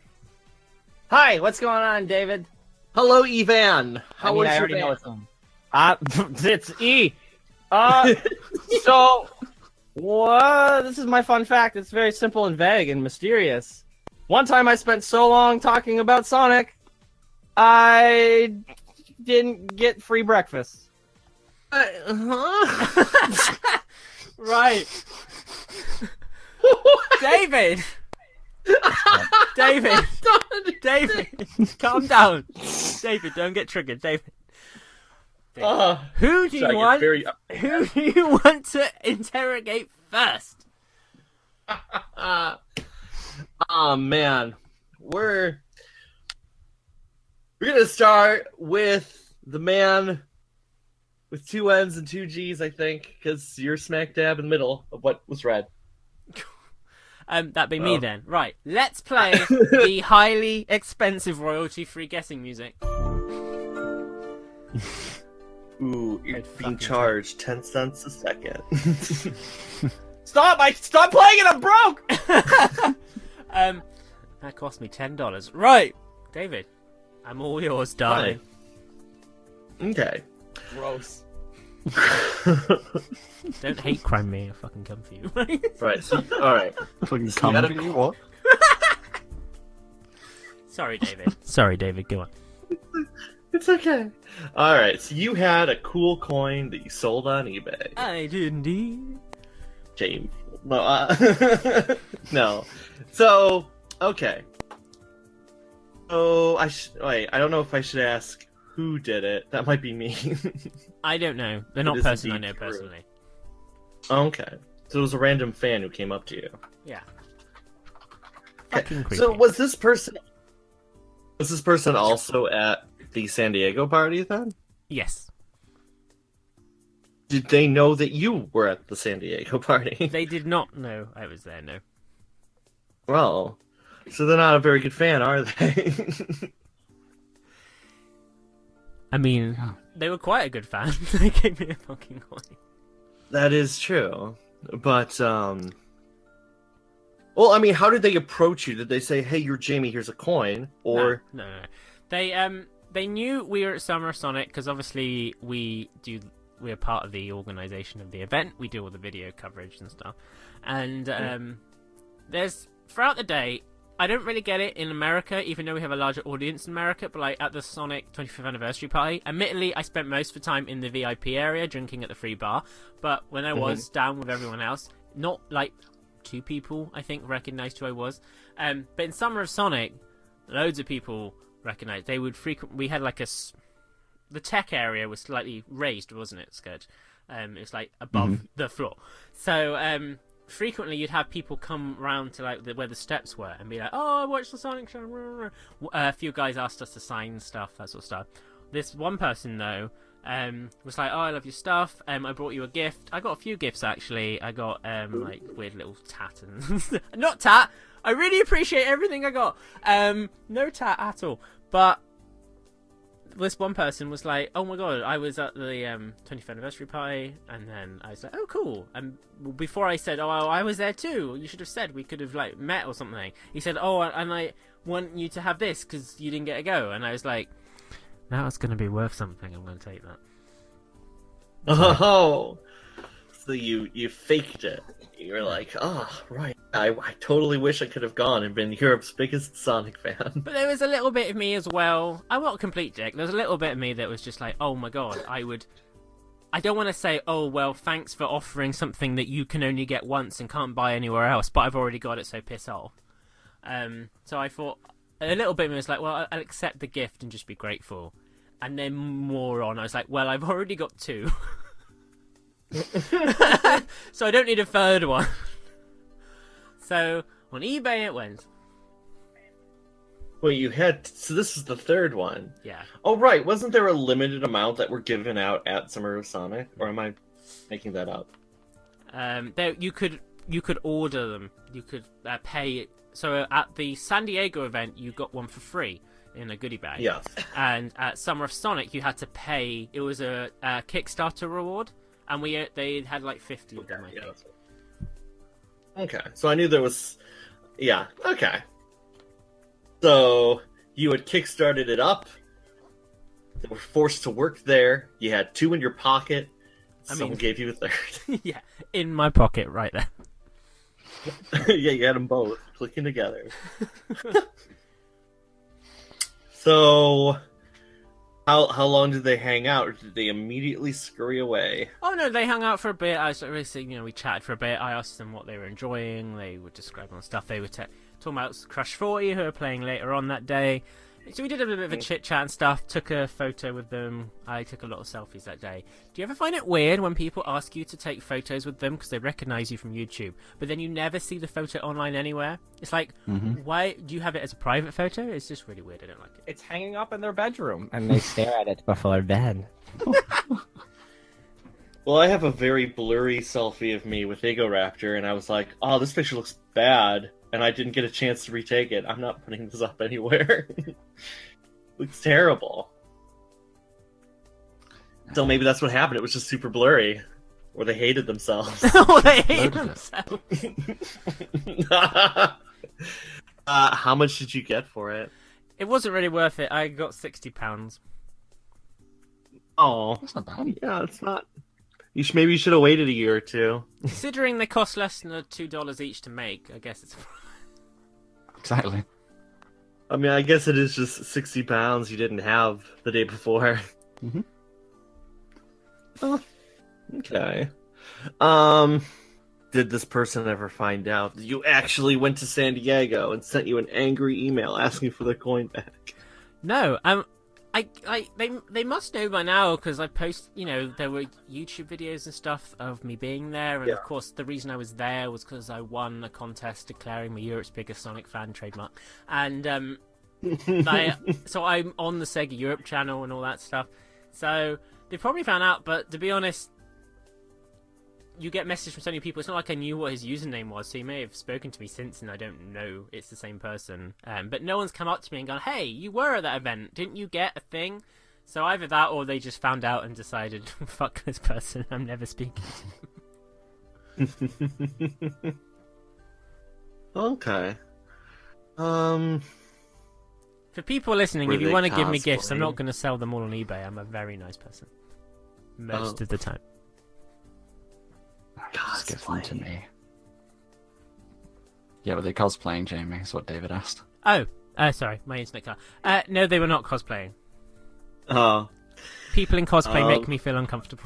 Hi, what's going on, David?
Hello, Evan. How was
I
your
already
day?
know it's on. It's E. So, what? This is my fun fact. It's very simple and vague and mysterious. One time I spent so long talking about Sonic, I didn't get free breakfast.
Right. David! David! David! Calm down. David, don't get triggered. David. Who do you want? Who do you want to interrogate first?
Oh man, we're gonna start with the man with two N's and two G's, I think, because you're smack dab in the middle of what was read.
That'd be me then. Right, let's play the highly expensive royalty-free guessing music.
Ooh, you're
I'd
being
fucking
charged 10 cents a second.
Stop playing it, I'm broke!
That cost me $10. Right, David, I'm all yours, darling.
Okay.
Gross.
Don't hate crime me, I'll fucking come for you.
Right, so, alright.
Fucking
So you
come
gotta-
for you, what?
Sorry, David. Sorry, David, go on.
It's okay. Alright, so you had a cool coin that you sold on eBay.
I did indeed.
James. No, no. So, okay. So, wait, I don't know if I should ask who did it. That might be me.
I don't know. They're not
is
person I
indeed
know
true.
personally.
Okay. So it was a random fan who came up to you.
Yeah.
Okay.
Fucking creepy.
So was this person also at the San Diego party then?
Yes.
Did they know that you were at the San Diego party?
They did not know I was there, no.
Well, so they're not a very good fan, are they?
I mean, they were quite a good fan. They gave me a fucking coin.
That is true. But, well, I mean, how did they approach you? Did they say, hey, you're Jamie, here's a coin? Or...
No. They knew we were at Summer Sonic, because obviously we're part of the organisation of the event. We do all the video coverage and stuff. And there's, throughout the day, I don't really get it in America, even though we have a larger audience in America, but like at the Sonic 25th anniversary party, admittedly, I spent most of the time in the VIP area drinking at the free bar, but when I was down with everyone else, not like 2 people, I think, recognised who I was. But in Summer of Sonic, loads of people recognised. They would we had like the tech area was slightly raised, wasn't it, Scourge? It was like above the floor. So, frequently you'd have people come round to like where the steps were and be like, oh, I watched the Sonic show. A few guys asked us to sign stuff, that sort of stuff. This one person though was like, oh, I love your stuff, I brought you a gift. I got a few gifts actually. I got like weird little tat and not tat, I really appreciate everything I got. No tat at all. But this one person was like, oh my god, I was at the 20th anniversary party, and then I was like, oh cool. And before I said, oh, I was there too, you should have said, we could have like met or something. He said, oh, and I want you to have this because you didn't get to go. And I was like, now it's going to be worth something, I'm going to take that.
Oh, so you faked it. You were like, oh, right. I totally wish I could have gone and been Europe's biggest Sonic fan.
But there was a little bit of me as well. I'm not a complete dick. There was a little bit of me that was just like, oh my god, I don't want to say, oh, well, thanks for offering something that you can only get once and can't buy anywhere else, but I've already got it, so piss off. So I thought, a little bit of me was like, well, I'll accept the gift and just be grateful. And then more on, I was like, well, I've already got 2. So I don't need a third one. So on eBay it went.
Well, you had so this is the third one.
Yeah.
Oh right, wasn't there a limited amount that were given out at Summer of Sonic, or am I making that up?
There you could order them. You could pay. So at the San Diego event, you got one for free in a goodie bag.
Yes.
And at Summer of Sonic, you had to pay. It was a Kickstarter reward, and they had like 50 of them. I think.
Okay, so I knew there was. Yeah. Okay. So you had kickstarted it up. They were forced to work there. You had 2 in your pocket. Someone gave you a third.
Yeah, in my pocket right there.
Yeah, you had them both clicking together. So, how long did they hang out? Or did they immediately scurry away?
Oh no, they hung out for a bit. I sort of, we chatted for a bit. I asked them what they were enjoying. They were describing stuff. They were talking about Crush 40, who were playing later on that day. So we did a bit of a chit chat and stuff. Took a photo with them. I took a lot of selfies that day. Do you ever find it weird when people ask you to take photos with them because they recognize you from YouTube, but then you never see the photo online anywhere? It's like, why do you have it as a private photo? It's just really weird. I don't like it.
It's hanging up in their bedroom, and they stare at it before bed.
Well, I have a very blurry selfie of me with Egoraptor, and I was like, oh, this picture looks bad, and I didn't get a chance to retake it. I'm not putting this up anywhere. Looks terrible. So maybe that's what happened. It was just super blurry. Or they hated themselves.
Oh, they hate themselves.
How much did you get for it?
It wasn't really worth it. I got £60.
Oh,
That's not bad.
yeah, it's not. Maybe you should have waited a year or 2.
Considering they cost less than $2 each to make, I guess it's.
Exactly.
I mean, I guess it is just £60 you didn't have the day before.
Mm-hmm.
Oh, okay. Did this person ever find out that you actually went to San Diego and sent you an angry email asking for their coin back?
No, they must know by now because I post, there were YouTube videos and stuff of me being there, and of course the reason I was there was because I won a contest declaring me Europe's biggest Sonic fan trademark, and so I'm on the Sega Europe channel and all that stuff. So they probably found out, but to be honest, you get messages from so many people. It's not like I knew what his username was, so he may have spoken to me since, and I don't know it's the same person. But no one's come up to me and gone, "Hey, you were at that event. Didn't you get a thing?" So either that, or they just found out and decided, "Fuck this person. I'm never speaking to him."
Okay.
For people listening,
Were
if you
they
want to give me gifts, I'm
cosplaying?
not going to sell them all on eBay. I'm a very nice person. Most of the time.
Just give them to me. Yeah, were they cosplaying, Jamie? Is what David asked.
Oh, sorry, my internet cut. No, they were not cosplaying.
Oh.
People in cosplay make me feel uncomfortable.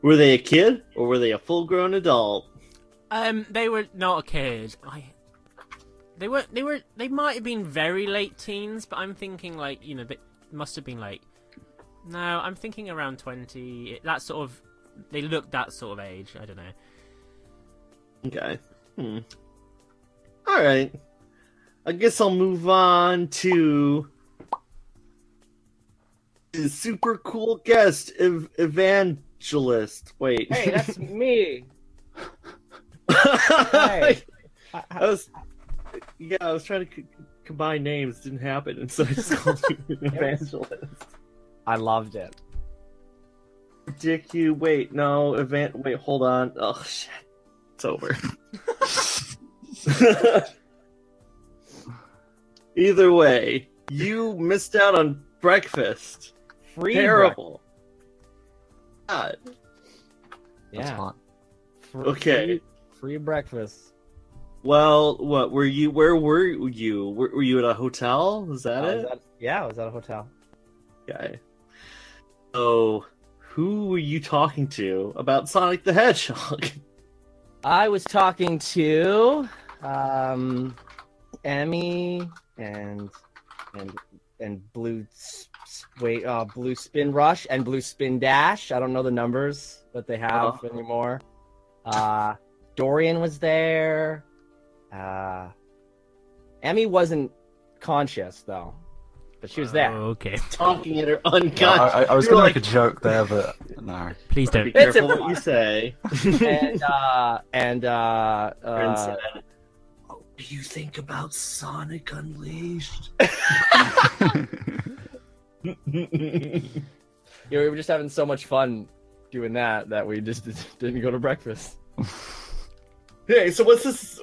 Were they a kid or were they a full-grown adult?
They were not a kid. They might have been very late teens, but I'm thinking like, they must have been like. No, I'm thinking around 20. That sort of, they look that sort of age. I don't know.
Okay. All right. I guess I'll move on to the super cool guest, Evangelist. Wait.
Hey, that's me.
I
Hey.
was trying to combine names. Didn't happen, and so I just called you Evangelist.
I loved it.
Dick, you wait. No, wait. Hold on. Oh shit, it's over. Either way, you missed out on breakfast.
Free
Terrible. God.
That's
Yeah.
hot.
Okay.
Free breakfast.
Well, what were you? Where were you? Were you at a hotel? Is that it?
I was at a hotel.
Okay. So, who were you talking to about Sonic the Hedgehog?
I was talking to Emmy and Blue Blue Spin Rush and Blue Spin Dash. I don't know the numbers that they have anymore. Dorian was there. Emmy wasn't conscious though, but she was there.
Okay.
Talking in her unconscious.
I was going to make a joke there, but no.
Please
Be
don't.
careful what you say.
And
Friend said, "What do you think about Sonic Unleashed?"
yeah, we were just having so much fun doing that we just didn't go to breakfast.
Hey, so was this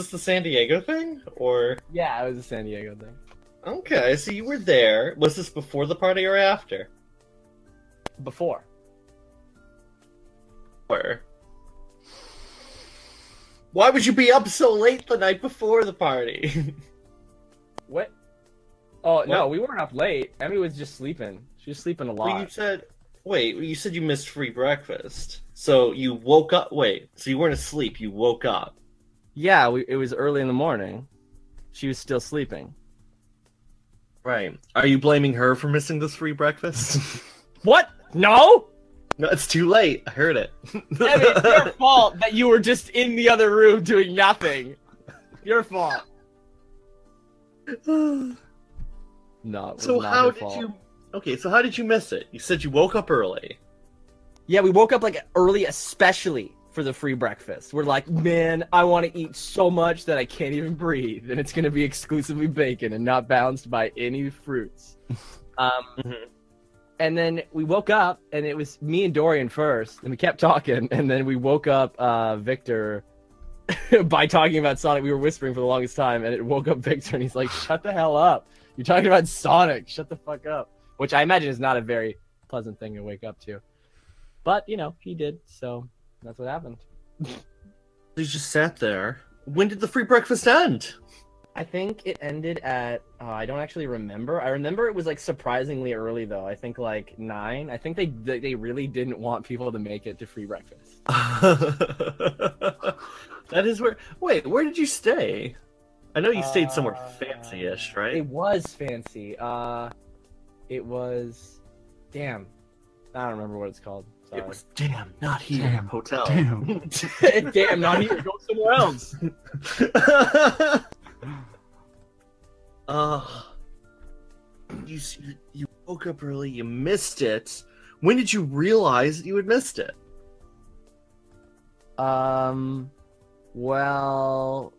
the San Diego thing, or?
Yeah, it was a San Diego thing.
Okay, so you were there. Was this before the party or after?
Before.
Where? Why would you be up so late the night before the party?
What? Oh, no,
What?
we weren't up late. Emmy was just sleeping. She was sleeping a lot.
Well, you said you missed free breakfast. So you woke up. Wait, so you weren't asleep. You woke up.
Yeah, it was early in the morning. She was still sleeping.
Right. Are you blaming her for missing this free breakfast?
What? No?
No, it's too late. I heard it.
Emmy, it's your fault that you were just in the other room doing nothing. Your fault. No, it was
So
not
how
her
did
fault.
you? Okay, so how did you miss it? You said you woke up early.
Yeah, we woke up like early, especially for the free breakfast. We're like, man, I want to eat so much that I can't even breathe, and it's gonna be exclusively bacon and not balanced by any fruits. And then we woke up, and it was me and Dorian first, and we kept talking, and then we woke up Victor by talking about Sonic. We were whispering for the longest time, and it woke up Victor, and he's like, "Shut the hell up! You're talking about Sonic. Shut the fuck up." Which I imagine is not a very pleasant thing to wake up to. But, you know, he did, so that's what happened.
You just sat there. When did the free breakfast end?
I think it ended at, I don't actually remember. I remember it was, like, surprisingly early, though. I think, like, 9. I think they really didn't want people to make it to free breakfast.
That is where... Wait, where did you stay? I know you stayed somewhere fancy-ish, right?
It was fancy. It was... Damn. I don't remember what it's called. Sorry.
It was damn, not here.
Damn,
Hotel.
damn.
Damn, not here. Go somewhere else.
You woke up early. You missed it. When did you realize that you had missed it?
Well,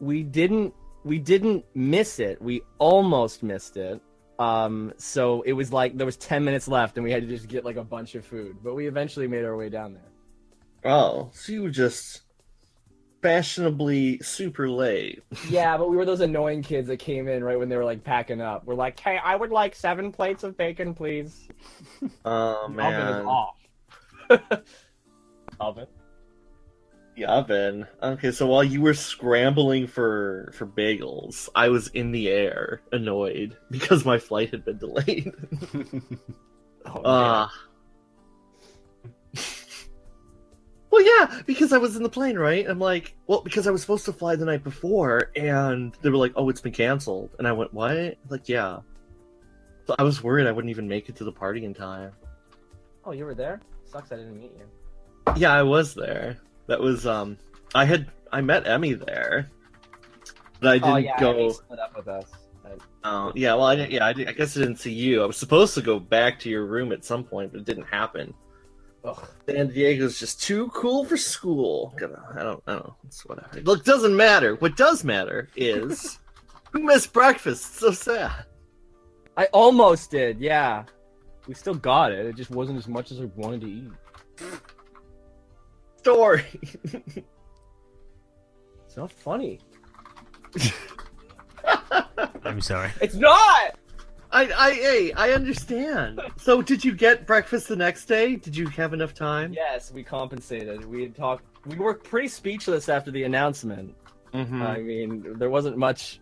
we didn't miss it. We almost missed it. So it was like there was 10 minutes left and we had to just get like a bunch of food, but we eventually made our way down there.
Oh, so you were just fashionably super late.
Yeah, but we were those annoying kids that came in right when they were like packing up. We're like, "Hey, I would like 7 plates of bacon, please."
Oh,
Oven
man.
is off. Oven.
The oven. Okay, so while you were scrambling for bagels, I was in the air, annoyed, because my flight had been delayed.
Oh,
Well, yeah, because I was in the plane, right? I'm like, well, because I was supposed to fly the night before, and they were like, oh, it's been canceled. And I went, what? Like, yeah. So I was worried I wouldn't even make it to the party in time.
Oh, you were there? Sucks I didn't meet you.
Yeah, I was there. That was, I met Emmy there. But I didn't go...
Emmy split up with us.
Oh, yeah, well, I guess I didn't see you. I was supposed to go back to your room at some point, but it didn't happen.
Ugh.
San Diego's just too cool for school. I don't know. It's whatever. Look, doesn't matter. What does matter is who missed breakfast. It's so sad.
I almost did, yeah. We still got it. It just wasn't as much as I wanted to eat.
Story.
It's not funny.
I'm sorry.
It's not!
I understand. So, did you get breakfast the next day? Did you have enough time?
Yes, we compensated. We had talked. We were pretty speechless after the announcement.
Mm-hmm.
I mean, there wasn't much.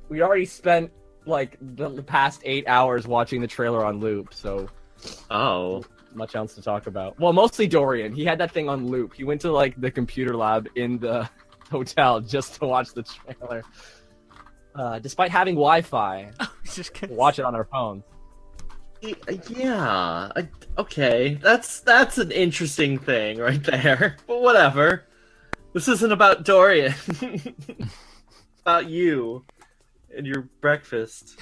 We already spent like the past 8 hours watching the trailer on loop, so
Oh.
much else to talk about. Well, mostly Dorian. He had that thing on loop. He went to like the computer lab in the hotel just to watch the trailer. Despite having Wi-Fi, watch it on our phone.
Yeah. Okay. That's an interesting thing right there. But whatever. This isn't about Dorian. It's about you and your breakfast.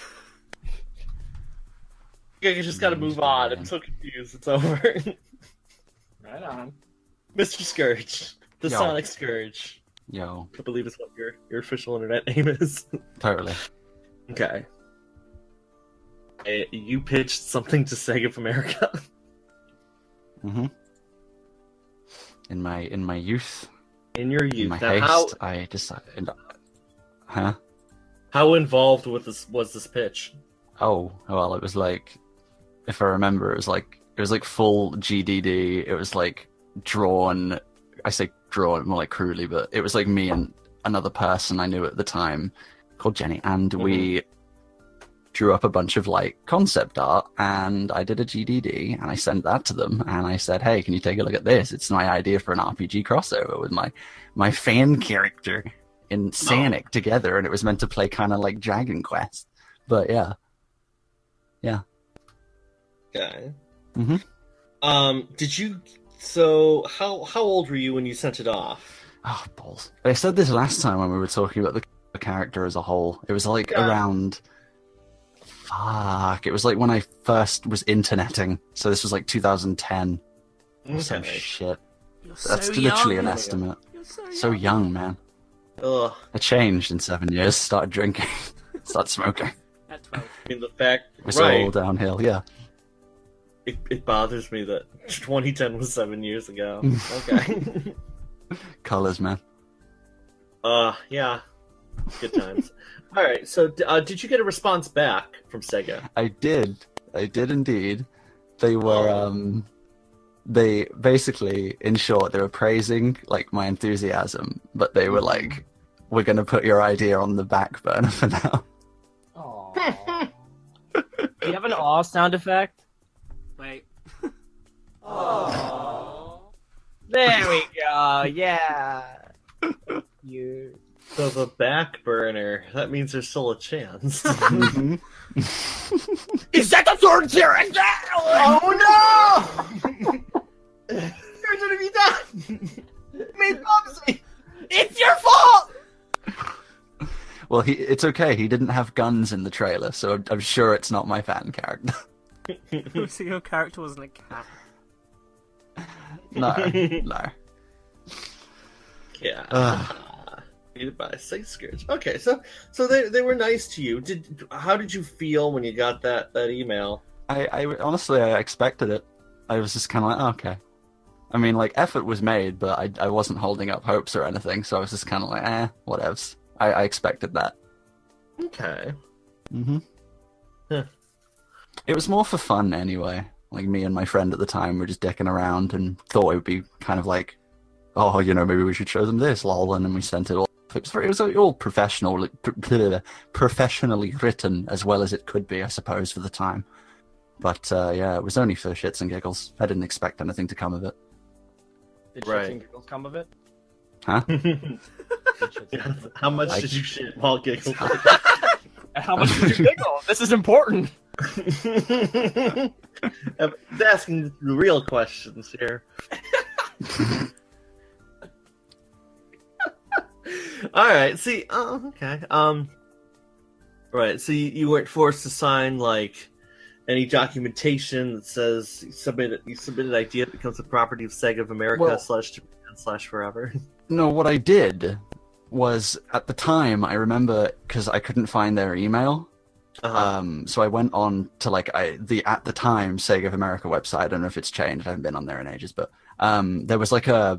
I just gotta move on. I'm so confused. It's over.
Right on.
Mr. Scourge. The
Yo.
Sonic Scourge.
Yo,
I believe is what your official internet name is.
totally.
Okay. You pitched something to Sega of America.
Mm-hmm. In my youth,
In your
in
youth.
my
Now,
haste, I decided. Huh?
how involved with this was this pitch?
Oh, well, it was like, if I remember, it was like full GDD. It was like drawn. I say drawn more like crudely, but it was like me and another person I knew at the time called Jenny, and we drew up a bunch of like concept art, and I did a GDD, and I sent that to them, and I said, "Hey, can you take a look at this? It's my idea for an RPG crossover with my fan character in Sonic together, and it was meant to play kind of like Dragon Quest." But yeah.
Okay.
Mhm.
Did you? So how old were you when you sent it off?
Oh, balls. I said this last time when we were talking about the character as a whole. It was like around... Fuck. It was like when I first was interneting. So this was like 2010 or some
Okay.
shit.
You're
That's
so
literally
young.
an estimate.
You're
So young, man.
Ugh.
I changed in 7 years. Started drinking. Started smoking.
At 12.
I mean, the fact,
It was
right?
all downhill, yeah.
It bothers me that 2010 was 7 years ago. Okay.
Colors, man.
Yeah. Good times. All right. So, did you get a response back from Sega?
I did indeed. They were, they basically, in short, they were praising like my enthusiasm, but they were like, "We're going to put your idea on the back burner for now."
Aww. Do you have an aw sound effect?
Wait.
There we go. Yeah. You.
So the back burner. That means there's still a chance.
Is that the third series? Oh no!
You're gonna be done. Made Bubsy.
It's your fault.
Well, it's okay. He didn't have guns in the trailer, so I'm sure it's not my fan character.
So your character wasn't a cat.
No, no.
Yeah. Needed by Sega Scourge. Okay, so they were nice to you. How did you feel when you got that email?
I honestly, I expected it. I was just kind of like, oh, okay. I mean, like, effort was made, but I wasn't holding up hopes or anything, so I was just kind of like, whatevs. I expected that.
Okay.
Mm-hmm.
Huh.
It was more for fun anyway. Like, me and my friend at the time were just dicking around and thought it would be kind of like, oh, maybe we should show them this, lol, and then we sent it all. It was all professionally written as well as it could be, I suppose, for the time. But yeah, it was only for shits and giggles. I didn't expect anything to come of it.
Did
Right.
shits and giggles come of it?
Huh?
How much did you shit while giggling?
How much did you giggle? This is important.
I'm asking the real questions here. All right. See. Oh, okay. Right. So you weren't forced to sign like any documentation that says you submitted idea that becomes the property of Sega of America
Well-
/ forever.
No, what I did was, at the time, I remember, because I couldn't find their email, so I went on to, like, the at the time, Sega of America website. I don't know if it's changed, I haven't been on there in ages, but there was, like, a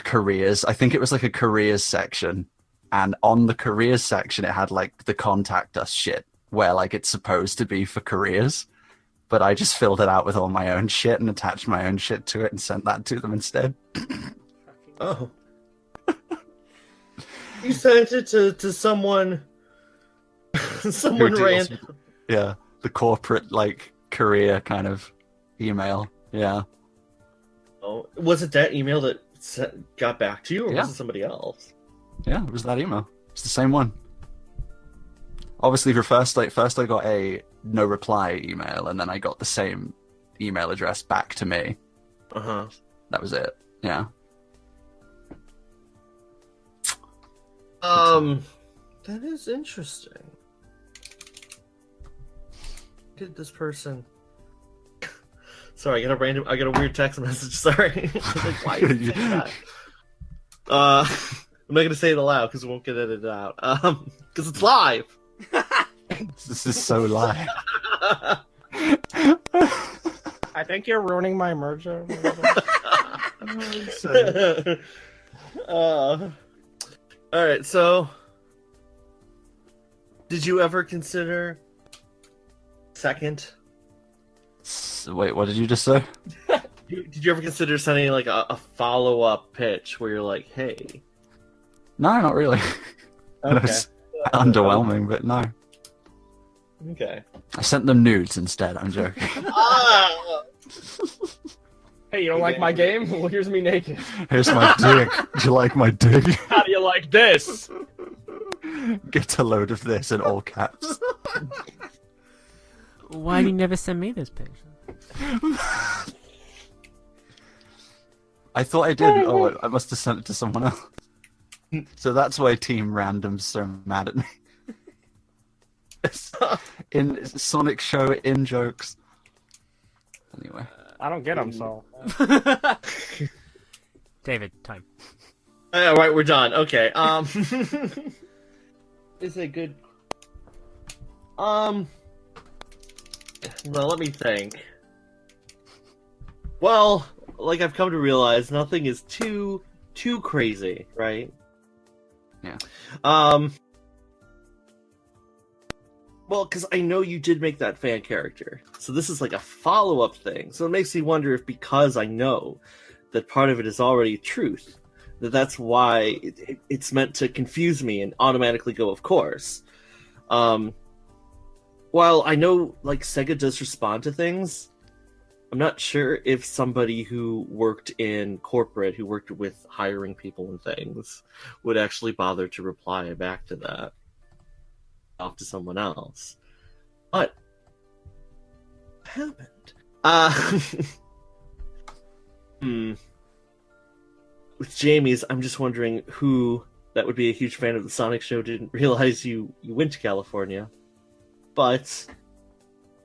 careers, I think it was, like, a careers section, and on the careers section, it had, like, the contact us shit, where, like, it's supposed to be for careers, but I just filled it out with all my own shit and attached my own shit to it and sent that to them instead.
Oh. You sent it to someone. Someone
Who deals
random.
with- Yeah, the corporate, like, career kind of email. Yeah.
Oh, was it that email that got back to you, or
Yeah.
was it somebody else?
Yeah, it was that email. It's the same one. Obviously, for first I got a no reply email, and then I got the same email address back to me.
Uh-huh.
That was it. Yeah.
That is interesting. Did this person? Sorry, I got a weird text message. Sorry. I was like, why did you say that? I'm not gonna say it aloud because it won't get edited out. Because it's live.
This is so live.
I think you're ruining my merger.
All right. So, did you ever consider second?
Wait, what did you just say?
Did you ever consider sending like a follow-up pitch where you're like, "Hey"?
No, not really. That was underwhelming, but no.
Okay.
I sent them nudes instead. I'm joking.
Hey, you don't like my game? Well, here's me naked.
Here's my dick. Do you like my dick?
How do you like this?
Get a load of this in all caps.
Why do you never send me this picture?
I thought I did. Oh, I must have sent it to someone else. So that's why Team Random's so mad at me. In Sonic Show, in jokes. Anyway.
I don't get them, so.
David, time.
All right, we're done. Okay. Is it good? Well, let me think. Well, like I've come to realize, nothing is too crazy, right?
Yeah.
Well, because I know you did make that fan character, so this is like a follow-up thing. So it makes me wonder if, because I know that part of it is already truth, that's why it's meant to confuse me and automatically go, of course. While I know like Sega does respond to things, I'm not sure if somebody who worked in corporate, who worked with hiring people and things, would actually bother to reply back to that off to someone else. But what happened? With Jamie's, I'm just wondering who that would be a huge fan of the Sonic Show didn't realize you went to California. But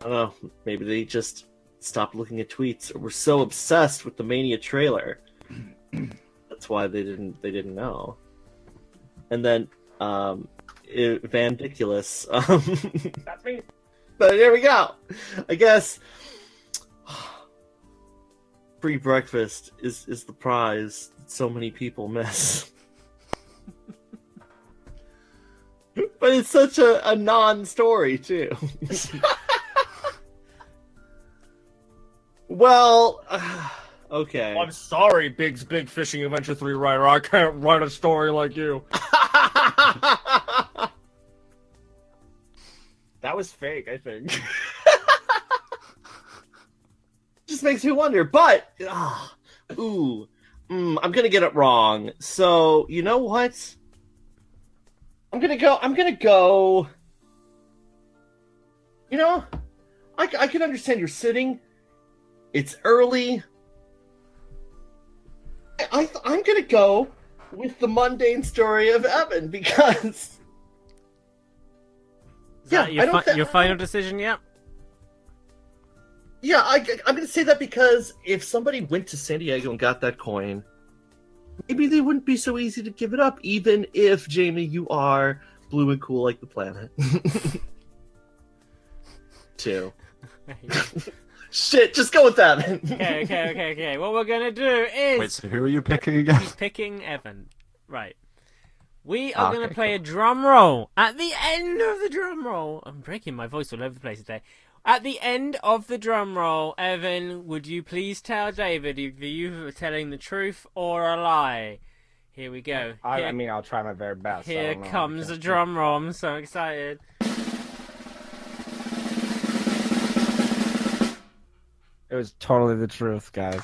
I don't know, maybe they just stopped looking at tweets or were so obsessed with the Mania trailer. That's why they didn't know. And then Vandiculous.
That's me.
But there we go. I guess free breakfast is the prize that so many people miss. But it's such a non-story too. Well, okay.
I'm sorry, Big's Big Fishing Adventure 3 writer. I can't write a story like you. That was fake, I think.
Just makes me wonder, but I'm gonna get it wrong. So you know what? I'm gonna go. You know, I can understand you're sitting. It's early. I'm gonna go with the mundane story of Evan because.
Is that your final decision yet?
Yeah, I'm going to say that because if somebody went to San Diego and got that coin, maybe they wouldn't be so easy to give it up, even if, Jamie, you are blue and cool like the planet. Too. Shit, just go with that.
Okay. What we're going to do is...
Wait, so who are you picking again?
He's picking Evan. Right. We are going to play a drum roll. At the end of the drum roll... I'm breaking my voice all over the place today. At the end of the drum roll, Evan, would you please tell David if you were telling the truth or a lie? Here we go.
I mean, I'll try my very best.
Here comes the drum roll. I'm so excited.
It
is totally the truth, guys.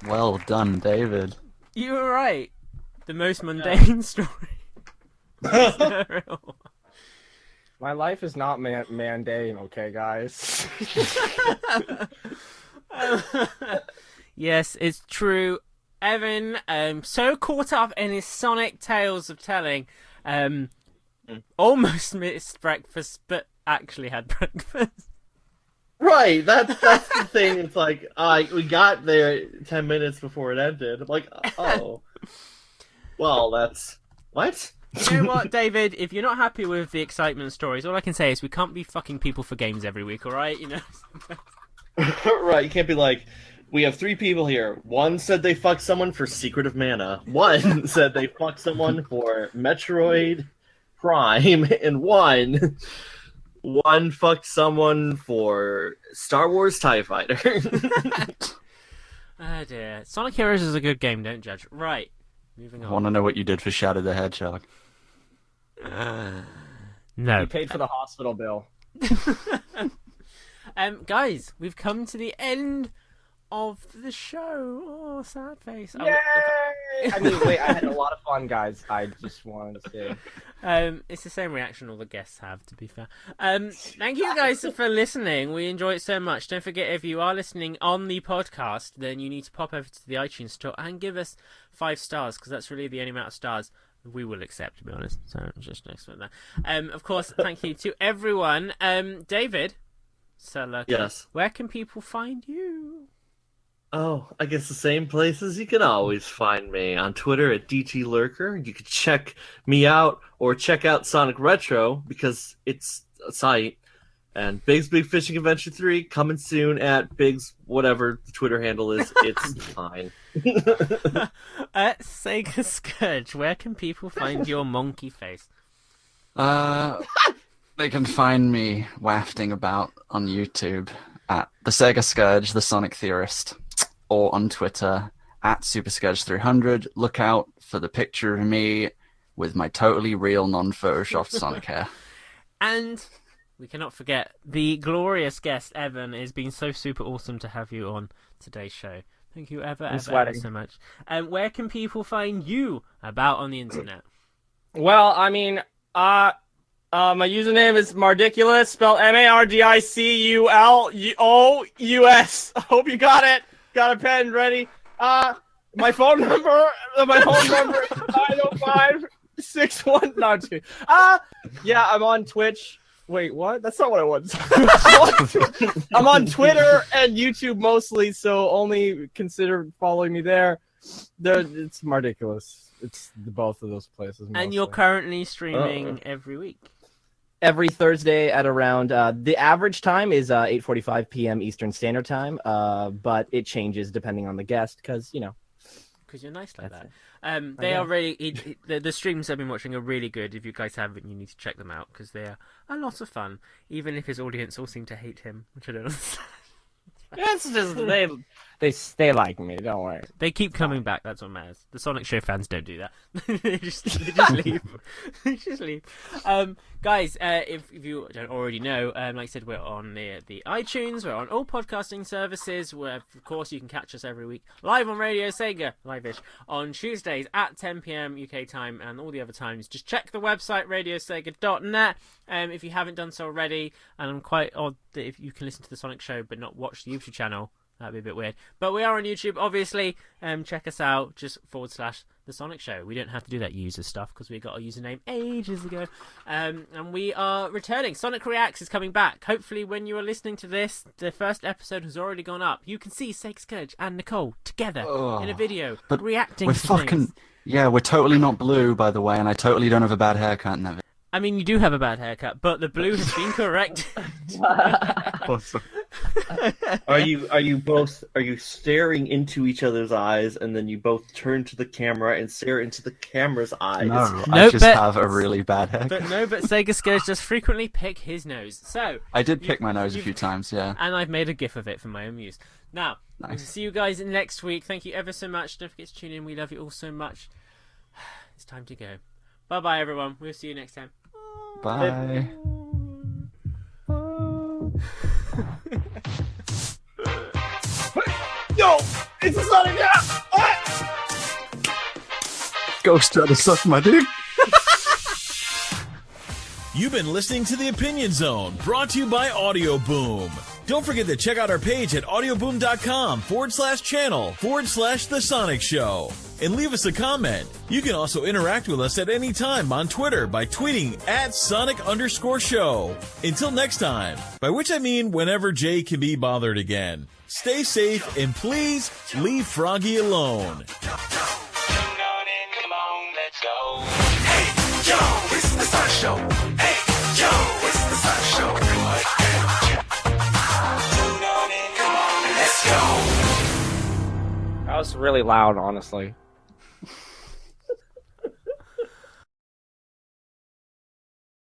Well done, David.
You were right. The most mundane story.
My life is not mundane, okay, guys?
Yes, it's true. Evan, so caught up in his Sonic tales of telling, almost missed breakfast, but actually had breakfast.
Right, that's the thing. It's like, we got there 10 minutes before it ended. I'm like, oh. Well, that's... What?
You know what, David? If you're not happy with the excitement stories, all I can say is we can't be fucking people for games every week, alright? You know?
Right, you can't be like, we have 3 people here. One said they fucked someone for Secret of Mana. One said they fucked someone for Metroid Prime. And one fucked someone for Star Wars TIE Fighter.
Oh dear. Sonic Heroes is a good game, don't judge. Right, moving
I
on.
want to know what you did for Shadow the Hedgehog.
No.
You paid for the hospital bill.
Guys, we've come to the end of the show. Oh, sad face.
Yay! I mean, wait, I had a lot of fun, guys. I just wanted to say.
It's the same reaction all the guests have, to be fair. Thank you guys for listening. We enjoy it so much. Don't forget, if you are listening on the podcast, then you need to pop over to the iTunes store and give us 5 stars, because that's really the only amount of stars we will accept, to be honest. So just expect that. Of course, thank you to everyone. David, Sir,
Yes.
Where can people find you?
Oh, I guess the same places you can always find me. On Twitter at DTLurker. You can check me out or check out Sonic Retro because it's a site. And Big's Big Fishing Adventure 3 coming soon at Big's whatever the Twitter handle is. It's fine.
At Sega Scourge, where can people find your monkey face?
They can find me wafting about on YouTube at the Sega Scourge, the Sonic Theorist, or on Twitter at SuperScourge300. Look out for the picture of me with my totally real, non-photoshopped Sonic hair.
And we cannot forget the glorious guest, Evan. It's been so super awesome to have you on today's show. Thank you ever so much. And where can people find you about on the internet?
Well, I mean, my username is Mardiculous, spelled Mardiculous. Hope you got it. Got a pen ready. My phone number is 905-61. No, I'm just kidding. Yeah, I'm on Twitch. Wait, what? That's not what I want. I'm on Twitter and YouTube mostly, so only consider following me there. It's Mardiculous. It's both of those places. Mostly.
And you're currently streaming every week.
Every Thursday at around the average time is 8:45 p.m. Eastern Standard Time, but it changes depending on the guest because
Because you're nice like that. They are really the streams I've been watching are really good. If you guys haven't, you need to check them out because they are a lot of fun. Even if his audience all seem to hate him, which I don't understand.
It's just they like me. Don't worry.
They keep coming back. That's what matters. The Sonic Show fans don't do that. they just leave. They just leave. Guys, if you don't already know, like I said, we're on the iTunes. We're on all podcasting services. Where of course you can catch us every week live on Radio Sega, live-ish on Tuesdays at 10 p.m. UK time, and all the other times. Just check the website radiosega.net. If you haven't done so already, and I'm quite odd that if you can listen to the Sonic Show but not watch the YouTube channel. That'd be a bit weird. But we are on YouTube, obviously. Check us out, just / The Sonic Show. We don't have to do that user stuff because we got a username ages ago. And we are returning. Sonic Reacts is coming back. Hopefully when you are listening to this, the first episode has already gone up. You can see Sega Scourge and Nicole together in a video reacting to things.
Yeah, we're totally not blue, by the way, and I totally don't have a bad haircut in that video.
I mean, you do have a bad haircut, but the blue has been corrected.
Awesome.
Are you staring into each other's eyes and then you both turn to the camera and stare into the camera's eyes?
No, I just have a really bad haircut.
But Sega Scourge does frequently pick his nose. So
I did pick my nose a few times, yeah.
And I've made a gif of it for my own use. Now, we'll see you guys next week. Thank you ever so much. Don't forget to tune in. We love you all so much. It's time to go. Bye-bye, everyone. We'll see you next time.
Bye.
Bye.
Yo, it's a Sonic now.
Ghost trying to suck my dick.
You've been listening to The Opinion Zone, brought to you by Audio Boom. Don't forget to check out our page at audioboom.com/channel/The Sonic Show. And leave us a comment. You can also interact with us at any time on Twitter by tweeting at Sonic_show. Until next time, by which I mean whenever Jay can be bothered again. Stay safe and please leave Froggy alone.
Hey, yo, it's the Sonic Show. Hey, yo, it's the Sonic Show. Let's go.
That was really loud, honestly.